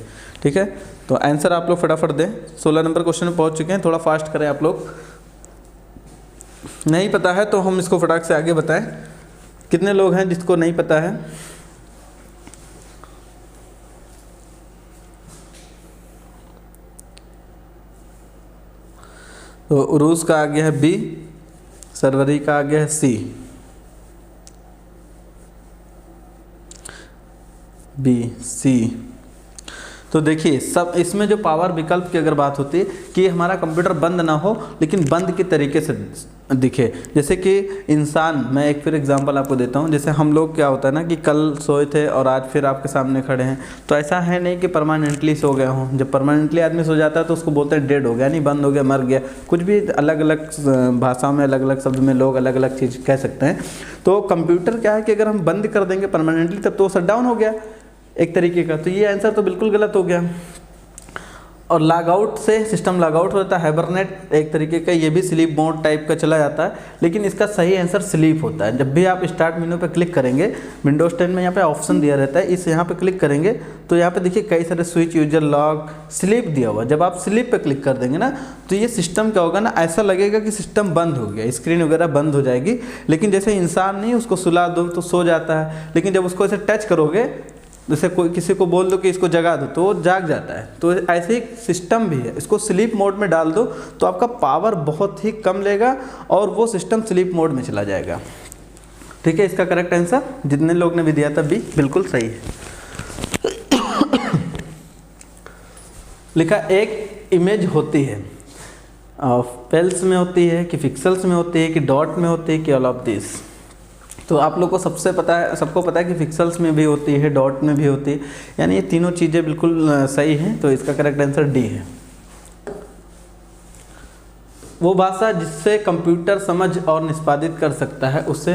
ठीक है, तो आंसर आप लोग फटाफट दें। 16 नंबर क्वेश्चन में पहुँच चुके हैं, थोड़ा फास्ट करें आप लोग। नहीं पता है तो हम इसको फटाक से आगे बताएं। कितने लोग हैं जिसको नहीं पता है? तो उरूस का आ गया है B, सरवरी का आ गया है C, B C। तो देखिए सब इसमें जो पावर विकल्प की अगर बात होती है कि हमारा कंप्यूटर बंद ना हो लेकिन बंद के तरीके से दिखे। जैसे कि इंसान, मैं एक फिर एग्जांपल आपको देता हूँ। जैसे हम लोग क्या होता है ना कि कल सोए थे और आज फिर आपके सामने खड़े हैं, तो ऐसा है नहीं कि परमानेंटली सो गए हों। जब परमानेंटली आदमी सो जाता है तो उसको बोलते हैं डेड हो गया, नहीं बंद हो गया, मर गया। कुछ भी अलग अलग भाषाओं में, अलग अलग शब्द में लोग अलग अलग चीज़ कह सकते हैं। तो कंप्यूटर क्या है कि अगर हम बंद कर देंगे परमानेंटली तब तो वो शट डाउन हो गया एक तरीके का। तो ये आंसर तो बिल्कुल गलत हो गया। और लॉग आउट से सिस्टम लॉग आउट होता है, हाइबरनेट एक तरीके का, ये भी स्लीप मोड टाइप का चला जाता है, लेकिन इसका सही आंसर स्लीप होता है। जब भी आप स्टार्ट मेनू पे क्लिक करेंगे, विंडोज 10 में यहाँ पे ऑप्शन दिया रहता है, इस यहाँ पे क्लिक करेंगे तो यहाँ पे देखिए कई सारे स्विच, यूजर लॉग, स्लीप दिया हुआ। जब आप स्लीप पे क्लिक कर देंगे ना तो ये सिस्टम क्या होगा ना, ऐसा लगेगा कि सिस्टम बंद हो गया, स्क्रीन वगैरह बंद हो जाएगी। लेकिन जैसे इंसान नहीं, उसको सुला दो तो सो जाता है, लेकिन जब उसको ऐसे टच करोगे, जैसे कोई किसी को बोल दो कि इसको जगा दो तो वो जाग जाता है। तो ऐसे ही सिस्टम भी है, इसको स्लीप मोड में डाल दो तो आपका पावर बहुत ही कम लेगा और वो सिस्टम स्लीप मोड में चला जाएगा। ठीक है, इसका करेक्ट आंसर जितने लोग ने भी दिया था बी बिल्कुल सही है। लिखा एक इमेज होती है, पेल्स में होती है कि पिक्सल्स में होती है कि डॉट में होती है कि ऑल ऑफ दिस। तो आप लोग को सबसे पता है, सबको पता है कि पिक्सल्स में भी होती है, डॉट में भी होती है, यानी ये तीनों चीज़ें बिल्कुल सही हैं। तो इसका करेक्ट आंसर डी है। वो भाषा जिससे कंप्यूटर समझ और निष्पादित कर सकता है उसे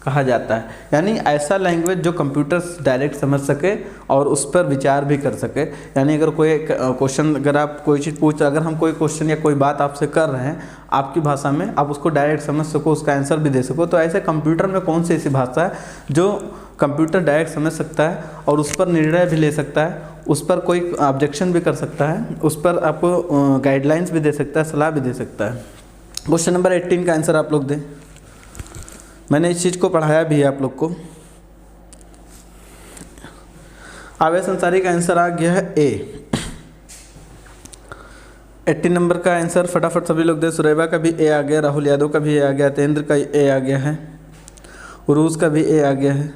कहा जाता है, यानी ऐसा लैंग्वेज जो कंप्यूटर डायरेक्ट समझ सके और उस पर विचार भी कर सके। यानी अगर कोई क्वेश्चन, अगर आप कोई चीज़ अगर हम कोई क्वेश्चन या कोई बात आपसे कर रहे हैं आपकी भाषा में, आप उसको डायरेक्ट समझ सको, उसका आंसर भी दे सको। तो ऐसे कंप्यूटर में कौन सी ऐसी भाषा है जो कंप्यूटर डायरेक्ट समझ सकता है और उस पर निर्णय भी ले सकता है, उस पर कोई ऑब्जेक्शन भी कर सकता है, उस पर आपको गाइडलाइंस भी दे सकता है, सलाह भी दे सकता है। क्वेश्चन नंबर 18 का आंसर आप लोग दें। मैंने इस चीज़ को पढ़ाया भी है आप लोग को। आवेश अंसारी का आंसर आ गया है ए। 18 नंबर का आंसर फटाफट सभी लोग दे। सुरैबा का भी ए आ गया, राहुल यादव का भी ए आ गया, तेंद्र का ए आ गया है, उरूज का भी ए आ गया है,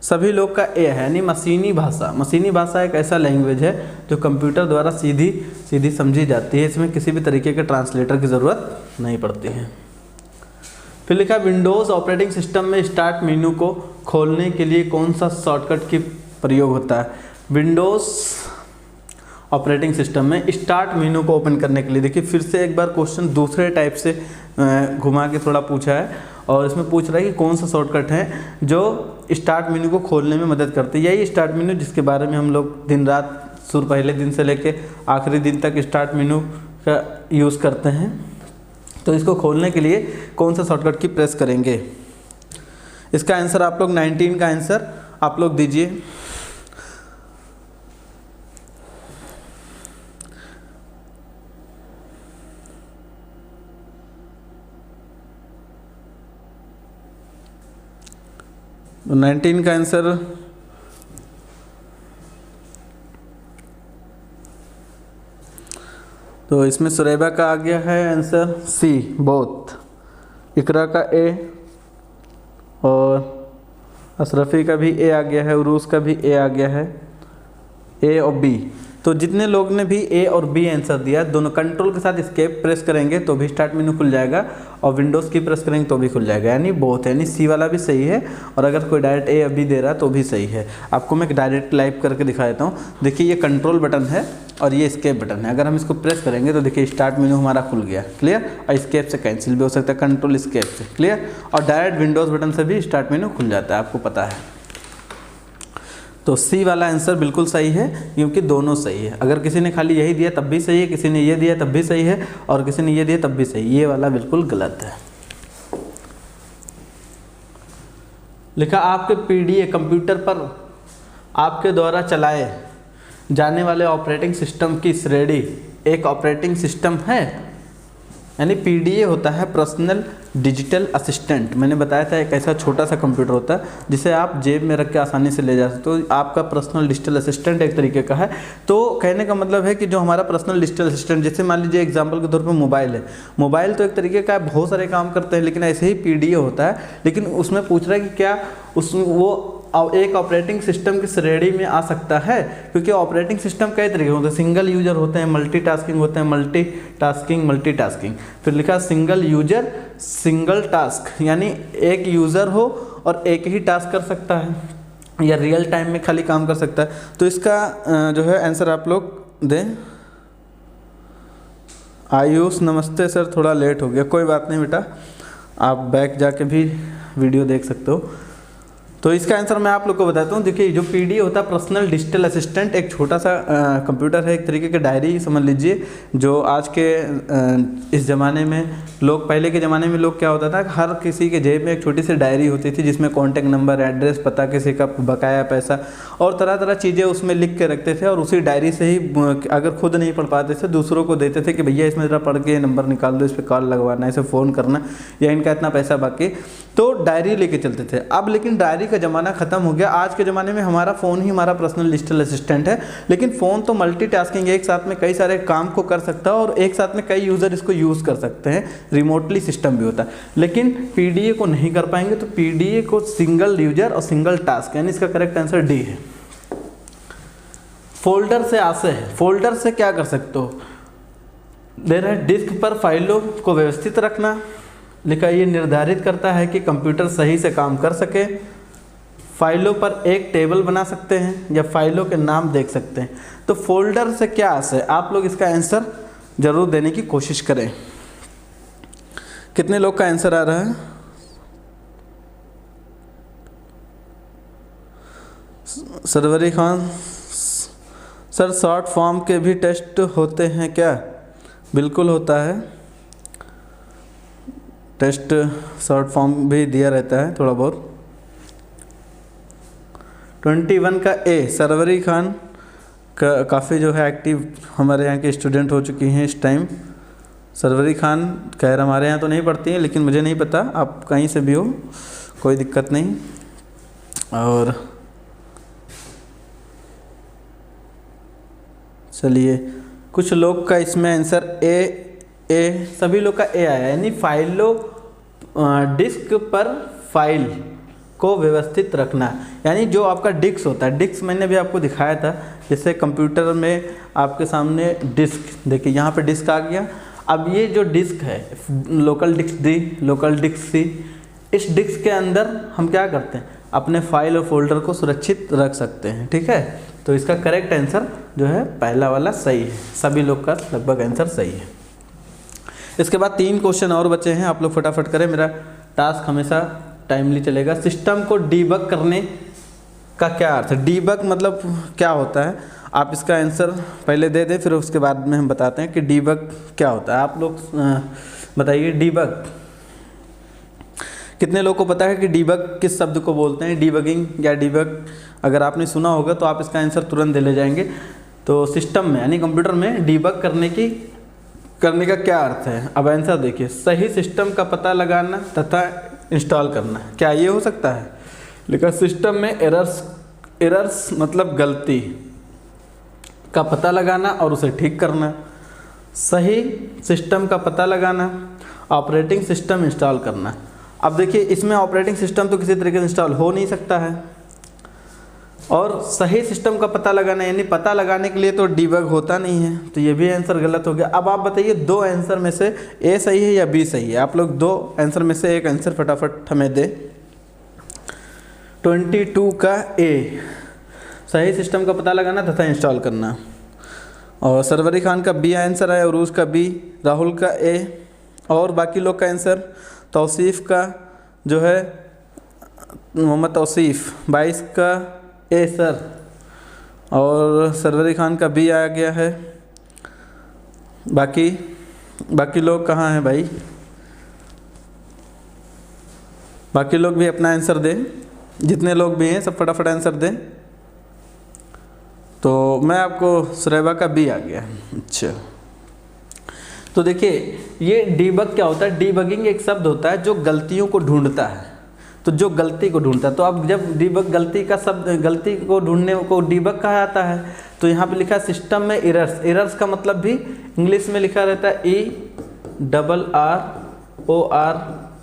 सभी लोग का ए है। यानी मशीनी भाषा, मशीनी भाषा एक ऐसा लैंग्वेज है जो कंप्यूटर द्वारा सीधी सीधी समझी जाती है, इसमें किसी भी तरीके के ट्रांसलेटर की ज़रूरत नहीं पड़ती है। फिर लिखा विंडोज़ ऑपरेटिंग सिस्टम में स्टार्ट मेन्यू को खोलने के लिए कौन सा शॉर्टकट की प्रयोग होता है। विंडोज़ ऑपरेटिंग सिस्टम में स्टार्ट मेन्यू को ओपन करने के लिए, देखिए फिर से एक बार क्वेश्चन दूसरे टाइप से घुमा के थोड़ा पूछा है और इसमें पूछ रहा है कि कौन सा शॉर्टकट है जो स्टार्ट मेन्यू को खोलने में मदद करती है। यही स्टार्ट मेन्यू जिसके बारे में हम लोग दिन रात शुरू पहले दिन से लेके आखिरी दिन तक स्टार्ट मेन्यू का यूज़ करते हैं। तो इसको खोलने के लिए कौन सा शॉर्टकट की प्रेस करेंगे। इसका आंसर आप लोग 19 का आंसर आप लोग दीजिए। तो 19 का आंसर तो इसमें सुरैबा का आ गया है आंसर सी बोथ, इकरा का ए और अशरफी का भी ए आ गया है, उरूस का भी ए आ गया है, ए और बी। तो जितने लोग ने भी ए और बी आंसर दिया, दोनों कंट्रोल के साथ एस्केप प्रेस करेंगे तो भी स्टार्ट मेनू खुल जाएगा और विंडोज़ की प्रेस करेंगे तो भी खुल जाएगा, यानी बोथ, यानी सी वाला भी सही है। और अगर कोई डायरेक्ट ए और बी दे रहा है तो भी सही है। आपको मैं डायरेक्ट लाइव करके दिखा देता हूँ। देखिए ये कंट्रोल बटन है और ये एस्केप बटन है, अगर हम इसको प्रेस करेंगे तो देखिए स्टार्ट मेनू हमारा खुल गया, क्लियर। और एस्केप से कैंसिल भी हो सकता है, कंट्रोल एस्केप से, क्लियर। और डायरेक्ट विंडोज़ बटन से भी स्टार्ट मेनू खुल जाता है, आपको पता है। तो सी वाला आंसर बिल्कुल सही है, क्योंकि दोनों सही है। अगर किसी ने खाली यही दिया तब भी सही है, किसी ने ये दिया तब भी सही है, और किसी ने ये दिया तब भी सही, ये वाला बिल्कुल गलत है। लिखा आपके पीडीए कंप्यूटर पर आपके द्वारा चलाए जाने वाले ऑपरेटिंग सिस्टम की श्रेणी एक ऑपरेटिंग सिस्टम है। यानी पीडीए होता है पर्सनल डिजिटल असिस्टेंट। मैंने बताया था एक ऐसा छोटा सा कंप्यूटर होता है जिसे आप जेब में रख के आसानी से ले जा सकते हो। तो आपका पर्सनल डिजिटल असिस्टेंट एक तरीके का है। तो कहने का मतलब है कि जो हमारा पर्सनल डिजिटल असिस्टेंट, जैसे मान लीजिए एग्जांपल के तौर पे मोबाइल है, मोबाइल तो एक तरीके का बहुत सारे काम करते हैं, लेकिन ऐसे ही पीडीए होता है। लेकिन उसमें पूछ रहा है कि क्या वो एक ऑपरेटिंग सिस्टम की श्रेणी में आ सकता है, क्योंकि ऑपरेटिंग सिस्टम कई तरीके होते हैं, सिंगल यूजर होते हैं, मल्टीटास्किंग होते हैं, मल्टीटास्किंग। फिर लिखा सिंगल यूजर सिंगल टास्क, यानी एक यूज़र हो और एक ही टास्क कर सकता है या रियल टाइम में खाली काम कर सकता है। तो इसका जो है आंसर आप लोग दें। आयुष नमस्ते सर, थोड़ा लेट हो गया, कोई बात नहीं बेटा, आप बैक जाके भी वीडियो देख सकते हो। तो इसका आंसर मैं आप लोग को बताता हूँ। देखिए जो पीडी होता है पर्सनल डिजिटल असिस्टेंट, एक छोटा सा कंप्यूटर है, एक तरीके की डायरी समझ लीजिए। जो आज के इस ज़माने में लोग, पहले के ज़माने में लोग क्या होता था, हर किसी के जेब में एक छोटी सी डायरी होती थी जिसमें कॉन्टैक्ट नंबर, एड्रेस, पता, किसी का बकाया पैसा और तरह तरह चीज़ें उसमें लिख के रखते थे। और उसी डायरी से ही अगर खुद नहीं पढ़ पाते थे दूसरों को देते थे कि भैया इसमें ज़रा पढ़ के नंबर निकाल दो, इस पर कॉल लगवाना है, इसे फ़ोन करना, या इनका इतना पैसा बाकी, तो डायरी लेके चलते थे। अब लेकिन डायरी का ज़माना ख़त्म हो गया। आज के ज़माने में हमारा फ़ोन ही हमारा पर्सनल डिजिटल असिस्टेंट है। लेकिन फ़ोन तो मल्टीटास्किंग, एक साथ में कई सारे काम को कर सकता है और एक साथ में कई यूज़र इसको यूज़ कर सकते हैं, रिमोटली सिस्टम भी होता है। लेकिन पीडीए को नहीं कर पाएंगे, तो पीडीए को सिंगल यूजर और सिंगल टास्क, यानी इसका करेक्ट आंसर डी है। फोल्डर से आशय है, फोल्डर से क्या कर सकते हो, दे रहा है डिस्क पर फाइलों को व्यवस्थित रखना, लिखा ये निर्धारित करता है कि कंप्यूटर सही से काम कर सके, फाइलों पर एक टेबल बना सकते हैं या फाइलों के नाम देख सकते हैं। तो फोल्डर से क्या आशय है, आप लोग इसका आंसर जरूर देने की कोशिश करें। कितने लोग का आंसर आ रहा है? Sarwari Khan sir, short form के भी टेस्ट होते हैं क्या? बिल्कुल होता है टेस्ट, शॉर्ट फॉर्म भी दिया रहता है थोड़ा बहुत। 21 का ए, सरवरी खान का काफ़ी जो है एक्टिव हमारे यहाँ के स्टूडेंट हो चुकी हैं इस टाइम। सरवरी खान खैर हमारे यहाँ तो नहीं पढ़ती हैं, लेकिन मुझे नहीं पता, आप कहीं से भी हो कोई दिक्कत नहीं। और चलिए, कुछ लोग का इसमें आंसर ए, सभी लोग का ए आया, यानी फाइलों डिस्क पर फाइल को व्यवस्थित रखना। यानी जो आपका डिस्क होता है, डिस्क मैंने भी आपको दिखाया था, जैसे कंप्यूटर में आपके सामने डिस्क, देखिए यहाँ पे डिस्क आ गया। अब ये जो डिस्क है, local disk D, local disk C, इस डिस्क के अंदर हम क्या करते हैं, अपने फाइल और फोल्डर को सुरक्षित रख सकते हैं। ठीक है, तो इसका करेक्ट आंसर जो है पहला वाला सही है, सभी लोग का लगभग आंसर सही है। इसके बाद 3 क्वेश्चन और बचे हैं, आप लोग फटाफट करें, मेरा टास्क हमेशा टाइमली चलेगा। सिस्टम को डीबग करने का क्या अर्थ है? डीबग मतलब क्या होता है, आप इसका आंसर पहले दे दें, फिर उसके बाद में हम बताते हैं कि डीबग क्या होता है। आप लोग बताइए, डीबग कितने लोग को पता है कि डीबग किस शब्द को बोलते हैं? डीबगिंग या डीबग, अगर आपने सुना होगा तो आप इसका आंसर तुरंत दे ले जाएंगे। तो सिस्टम में यानी कंप्यूटर में डीबग करने का क्या अर्थ है? अब आंसर देखिए, सही सिस्टम का पता लगाना तथा इंस्टॉल करना। क्या ये हो सकता है? लिखा सिस्टम में एरर्स मतलब गलती का पता लगाना और उसे ठीक करना, सही सिस्टम का पता लगाना, ऑपरेटिंग सिस्टम इंस्टॉल करना। अब देखिए, इसमें ऑपरेटिंग सिस्टम तो किसी तरीके से इंस्टॉल हो नहीं सकता है, और सही सिस्टम का पता लगाना यानी पता लगाने के लिए तो डीबग होता नहीं है, तो ये भी आंसर गलत हो गया। अब आप बताइए, 2 आंसर में से ए सही है या बी सही है? आप लोग 2 आंसर में से एक आंसर फटाफट हमें दे। 22 का ए, सही सिस्टम का पता लगाना तथा इंस्टॉल करना, और सरवरी खान का बी आंसर है, उरूज का बी, राहुल का ए, और बाकी लोग का आंसर तौसीफ़ का जो है, मोहम्मद तौसीफ़ 22 का ए सर, और सरवरी खान का बी आ गया है। बाकी लोग कहाँ हैं भाई? बाकी लोग भी अपना आंसर दें, जितने लोग भी हैं सब फटाफट आंसर दें। तो मैं आपको सुरैबा का बी आ गया। अच्छा, तो देखिए, ये डीबग क्या होता है? डीबगिंग एक शब्द होता है जो गलतियों को ढूंढता है, तो जो गलती को ढूंढता है। तो अब जब डीबग गलती का शब्द, गलती को ढूंढने को डीबग कहा जाता है, तो यहाँ पे लिखा है सिस्टम में एरर्स। एरर्स का मतलब भी इंग्लिश में लिखा रहता है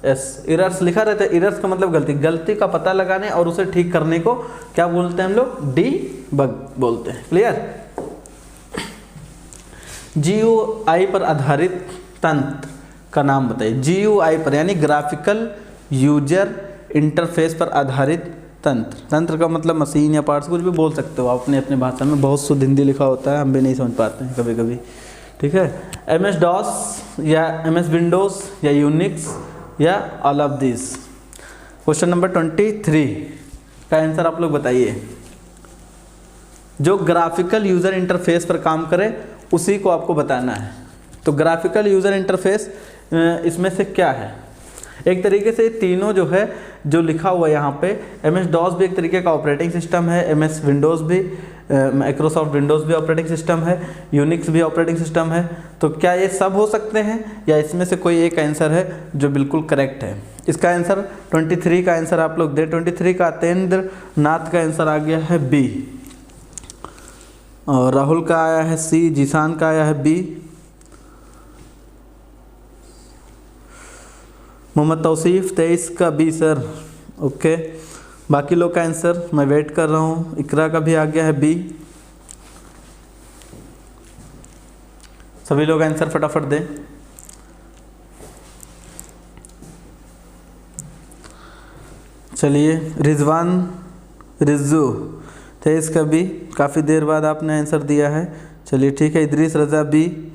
ERRORS, एरर्स लिखा रहता है। एरर्स का मतलब गलती का पता लगाने और उसे ठीक करने को क्या बोलते हैं हम लोग? डीबग बोलते हैं। क्लियर? GUI पर आधारित तंत्र का नाम बताइए। GUI पर यानी ग्राफिकल यूजर इंटरफेस पर आधारित तंत्र का मतलब मशीन या पार्ट्स, कुछ भी बोल सकते हो आप अपने अपने भाषा में। बहुत शुद्ध हिंदी लिखा होता है, हम भी नहीं समझ पाते हैं कभी कभी। ठीक है, MS DOS या MS विंडोज़ या यूनिक्स या all of this. Question number 23, का आंसर आप लोग बताइए। जो ग्राफिकल यूज़र इंटरफेस पर काम करे उसी को आपको बताना है। तो ग्राफिकल यूज़र इंटरफेस इसमें से क्या है? एक तरीके से तीनों जो है जो लिखा हुआ है यहाँ पे, MS DOS भी एक तरीके का ऑपरेटिंग सिस्टम है, MS विंडोज़ भी, माइक्रोसॉफ्ट विंडोज़ भी ऑपरेटिंग सिस्टम है, यूनिक्स भी ऑपरेटिंग सिस्टम है। तो क्या ये सब हो सकते हैं या इसमें से कोई एक आंसर है जो बिल्कुल करेक्ट है? इसका आंसर 23 का आंसर आप लोग दे। 23 का तेंद्र नाथ का आंसर आ गया है बी, और राहुल का आया है सी, जीसान का आया है बी, मोहम्मद तौसीफ 23 का बी सर, ओके। बाकी लोग का आंसर मैं वेट कर रहा हूँ। इकरा का भी आ गया है बी। सभी लोग आंसर फटाफट दें। चलिए, रिजवान रिजू 23 का बी, काफ़ी देर बाद आपने आंसर दिया है। चलिए ठीक है। इदरीस रज़ा बी,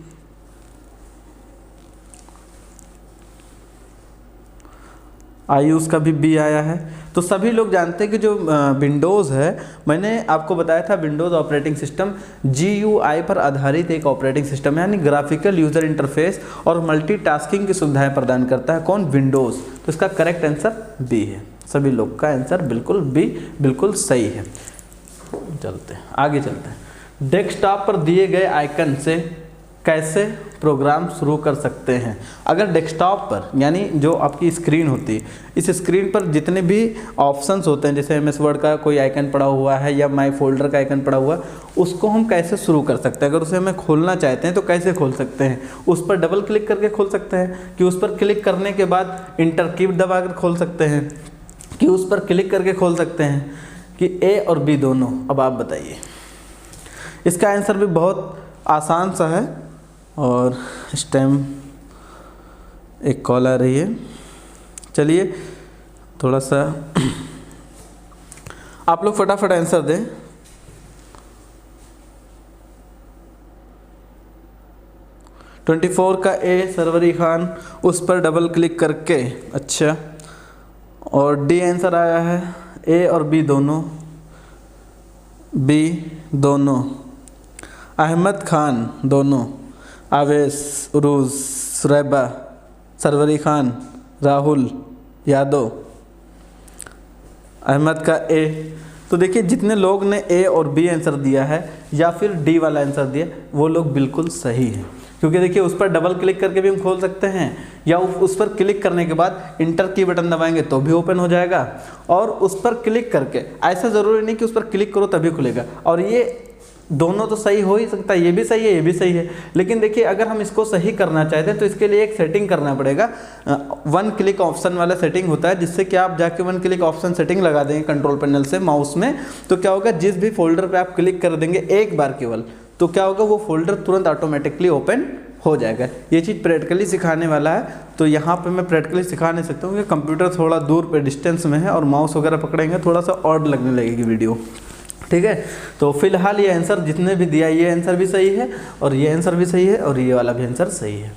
आयुष का भी बी आया है। तो सभी लोग जानते हैं कि जो विंडोज़ है, मैंने आपको बताया था विंडोज़ ऑपरेटिंग सिस्टम GUI पर आधारित एक ऑपरेटिंग सिस्टम है, यानी ग्राफिकल यूज़र इंटरफेस और मल्टीटास्किंग की सुविधाएं प्रदान करता है। कौन? विंडोज़। तो इसका करेक्ट आंसर बी है। सभी लोग का आंसर बिल्कुल बी, बिल्कुल सही है। चलते हैं आगे, चलते हैं। डेस्कटॉप पर दिए गए आइकन से कैसे प्रोग्राम शुरू कर सकते हैं? अगर डेस्कटॉप पर, यानी जो आपकी स्क्रीन होती है, इस स्क्रीन पर जितने भी ऑप्शंस होते हैं, जैसे MS वर्ड का कोई आइकन पड़ा हुआ है या माई फोल्डर का आइकन पड़ा हुआ है, उसको हम कैसे शुरू कर सकते हैं? अगर उसे हमें खोलना चाहते हैं तो कैसे खोल सकते हैं? उस पर डबल क्लिक करके खोल सकते हैं, कि उस पर क्लिक करने के बाद इंटर की दबा कर खोल सकते हैं, कि उस पर क्लिक करके खोल सकते हैं, कि ए और बी दोनों? अब आप बताइए। इसका आंसर भी बहुत आसान सा है। और इस टाइम एक कॉल आ रही है, चलिए थोड़ा सा आप लोग फटाफट आंसर दें। "24 का ए सरवरी खान, उस पर डबल क्लिक करके, अच्छा। और डी आंसर आया है ए और बी दोनों, बी दोनों। अहमद खान दोनों, आवेश, उरूज, सुरैबा, सरवरी खान, राहुल यादव, अहमद का ए। तो देखिए, जितने लोग ने ए और बी आंसर दिया है या फिर डी वाला आंसर दिया, वो लोग बिल्कुल सही हैं। क्योंकि देखिए, उस पर डबल क्लिक करके भी हम खोल सकते हैं, या उस पर क्लिक करने के बाद इंटर की बटन दबाएंगे तो भी ओपन हो जाएगा, और उस पर क्लिक करके, ऐसा ज़रूरी नहीं कि उस पर क्लिक करो तभी खुलेगा। और ये दोनों तो सही हो ही सकता है, ये भी सही है, ये भी सही है। लेकिन देखिए, अगर हम इसको सही करना चाहते हैं तो इसके लिए एक सेटिंग करना पड़ेगा। 1 क्लिक ऑप्शन वाला सेटिंग होता है, जिससे कि आप जाके 1 क्लिक ऑप्शन सेटिंग लगा देंगे कंट्रोल पैनल से माउस में। तो क्या होगा, जिस भी फोल्डर पे आप क्लिक कर देंगे एक बार केवल, तो क्या होगा, वो फोल्डर तुरंत ऑटोमेटिकली ओपन हो जाएगा। ये चीज़ प्रैक्टिकली सिखाने वाला है, तो यहाँ पे मैं प्रैक्टिकली सिखा नहीं सकता हूँ, क्योंकि कंप्यूटर थोड़ा दूर पे डिस्टेंस में है और माउस वगैरह पकड़ेंगे थोड़ा सा ऑड लगने लगेगी वीडियो। ठीक है, तो फिलहाल ये आंसर जितने भी दिया, ये आंसर भी सही है और ये आंसर भी सही है और ये वाला भी आंसर सही है।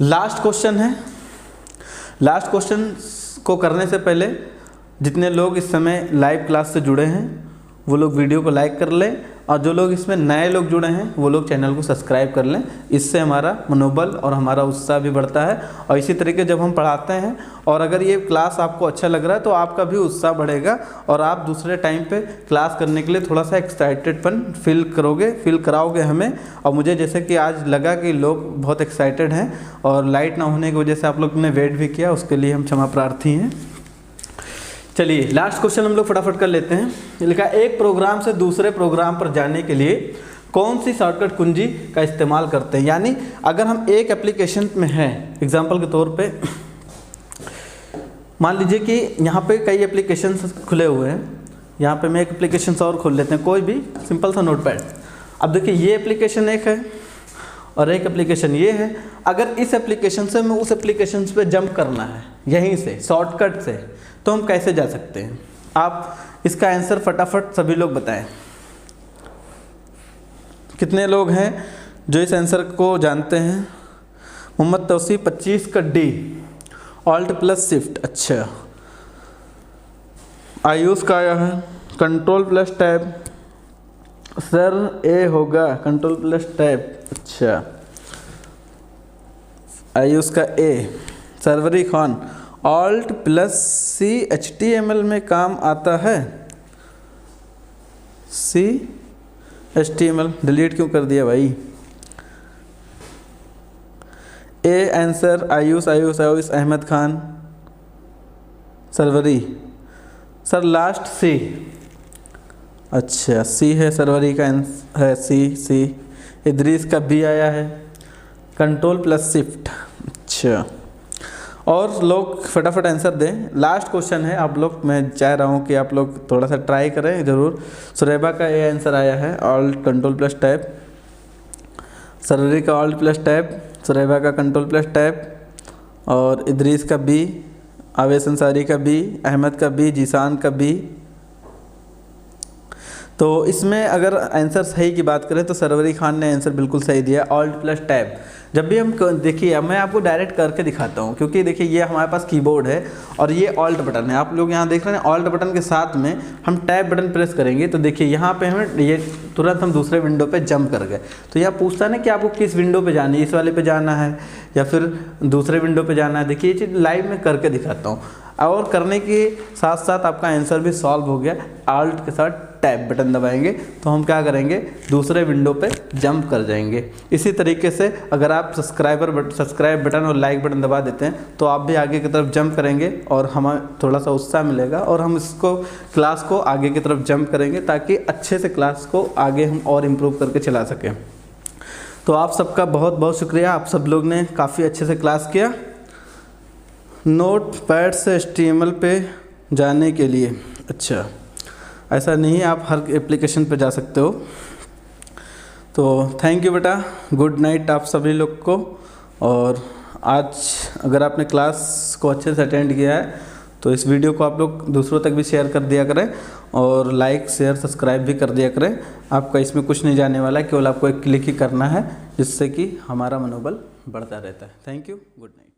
लास्ट क्वेश्चन है। लास्ट क्वेश्चन को करने से पहले जितने लोग इस समय लाइव क्लास से जुड़े हैं वो लोग वीडियो को लाइक कर लें, और जो लोग इसमें नए लोग जुड़े हैं वो लोग चैनल को सब्सक्राइब कर लें। इससे हमारा मनोबल और हमारा उत्साह भी बढ़ता है, और इसी तरीके जब हम पढ़ाते हैं और अगर ये क्लास आपको अच्छा लग रहा है तो आपका भी उत्साह बढ़ेगा और आप दूसरे टाइम पे क्लास करने के लिए थोड़ा सा एक्साइटेडपन फील कराओगे हमें। और मुझे जैसे कि आज लगा कि लोग बहुत एक्साइटेड हैं, और लाइट ना होने की वजह से आप लोग ने वेट भी किया, उसके लिए हम क्षमा प्रार्थी हैं। चलिए, लास्ट क्वेश्चन हम लोग फटाफट कर लेते हैं। लिखा, एक प्रोग्राम से दूसरे प्रोग्राम पर जाने के लिए कौन सी शॉर्टकट कुंजी का इस्तेमाल करते हैं? यानी अगर हम एक एप्लीकेशन में हैं, एग्जांपल के तौर पे मान लीजिए कि यहाँ पे कई एप्लीकेशंस खुले हुए हैं, यहाँ पे मैं एक एप्लीकेशन और खोल लेते हैं, कोई भी सिंपल सा नोटपैड। अब देखिए, ये एप्लीकेशन एक है और एक एप्लीकेशन ये है। अगर इस एप्लीकेशन से हमें उस एप्लीकेशन पे जंप करना है यहीं से शॉर्टकट से, तो हम कैसे जा सकते हैं? आप इसका आंसर फटाफट सभी लोग बताएं। कितने लोग हैं जो इस आंसर को जानते हैं? मोहम्मद तौसीफ 25 का डी, ऑल्ट प्लस शिफ्ट। अच्छा, आयुष का आया है कंट्रोल प्लस टैब। सर ए होगा कंट्रोल प्लस टैब। अच्छा, आयुष का ए। सरवरी खान ऑल्ट प्लस सी HTML में काम आता है। सी HTML डिलीट क्यों कर दिया भाई? A answer Ayush Ayush Ayush Ahmad Khan Sarwari. Sir last C. अच्छा सी है, सरवरी का है सी। इदरीस का बी आया है कंट्रोल प्लस शिफ्ट। अच्छा, और लोग फटाफट आंसर दें। लास्ट क्वेश्चन है आप लोग, मैं चाह रहा हूँ कि आप लोग थोड़ा सा ट्राई करें ज़रूर। सुरेबा का ए आंसर आया है alt control plus tab. Sarwari का ऑल्ट प्लस टैब, सुरेबा का कंट्रोल प्लस टैब, और इदरीस का बी, आवेश अंसारी का बी, अहमद का बी, जीसान का बी। तो इसमें अगर आंसर सही की बात करें तो सरवरी खान ने आंसर बिल्कुल सही दिया, ऑल्ट प्लस टैब। जब भी हम देखिए, मैं आपको डायरेक्ट करके दिखाता हूँ, क्योंकि देखिए ये हमारे पास कीबोर्ड है और ये ऑल्ट बटन है। आप लोग यहाँ देख रहे हैं ऑल्ट बटन के साथ में हम टैब बटन प्रेस करेंगे तो देखिए यहाँ पे हमें ये तुरंत हम दूसरे विंडो पे जंप कर गए। तो यहाँ पूछता है ना कि आपको किस विंडो पे जाना है, इस वाले पे जाना है या फिर दूसरे विंडो पे जाना है। देखिए ये चीज़ लाइव में करके दिखाता हूँ, और करने के साथ साथ आपका आंसर भी सॉल्व हो गया। ऑल्ट के साथ टैब बटन दबाएंगे तो हम क्या करेंगे, दूसरे विंडो पे जंप कर जाएंगे। इसी तरीके से अगर आप सब्सक्राइब बटन और लाइक बटन दबा देते हैं तो आप भी आगे की तरफ जंप करेंगे और हमें थोड़ा सा उत्साह मिलेगा और हम इसको क्लास को आगे की तरफ जंप करेंगे ताकि अच्छे से क्लास को आगे हम और इम्प्रूव करके चला सकें। तो आप सबका बहुत बहुत शुक्रिया, आप सब लोग ने काफ़ी अच्छे से क्लास किया। नोट पैड से HTML पे जाने के लिए, अच्छा ऐसा नहीं, आप हर एप्लीकेशन पे जा सकते हो। तो थैंक यू बेटा, गुड नाइट आप सभी लोग को। और आज अगर आपने क्लास को अच्छे से अटेंड किया है तो इस वीडियो को आप लोग दूसरों तक भी शेयर कर दिया करें और लाइक शेयर सब्सक्राइब भी कर दिया करें। आपका इसमें कुछ नहीं जाने वाला है, केवल आपको एक क्लिक ही करना है जिससे कि हमारा मनोबल बढ़ता रहता है। Thank you, good night.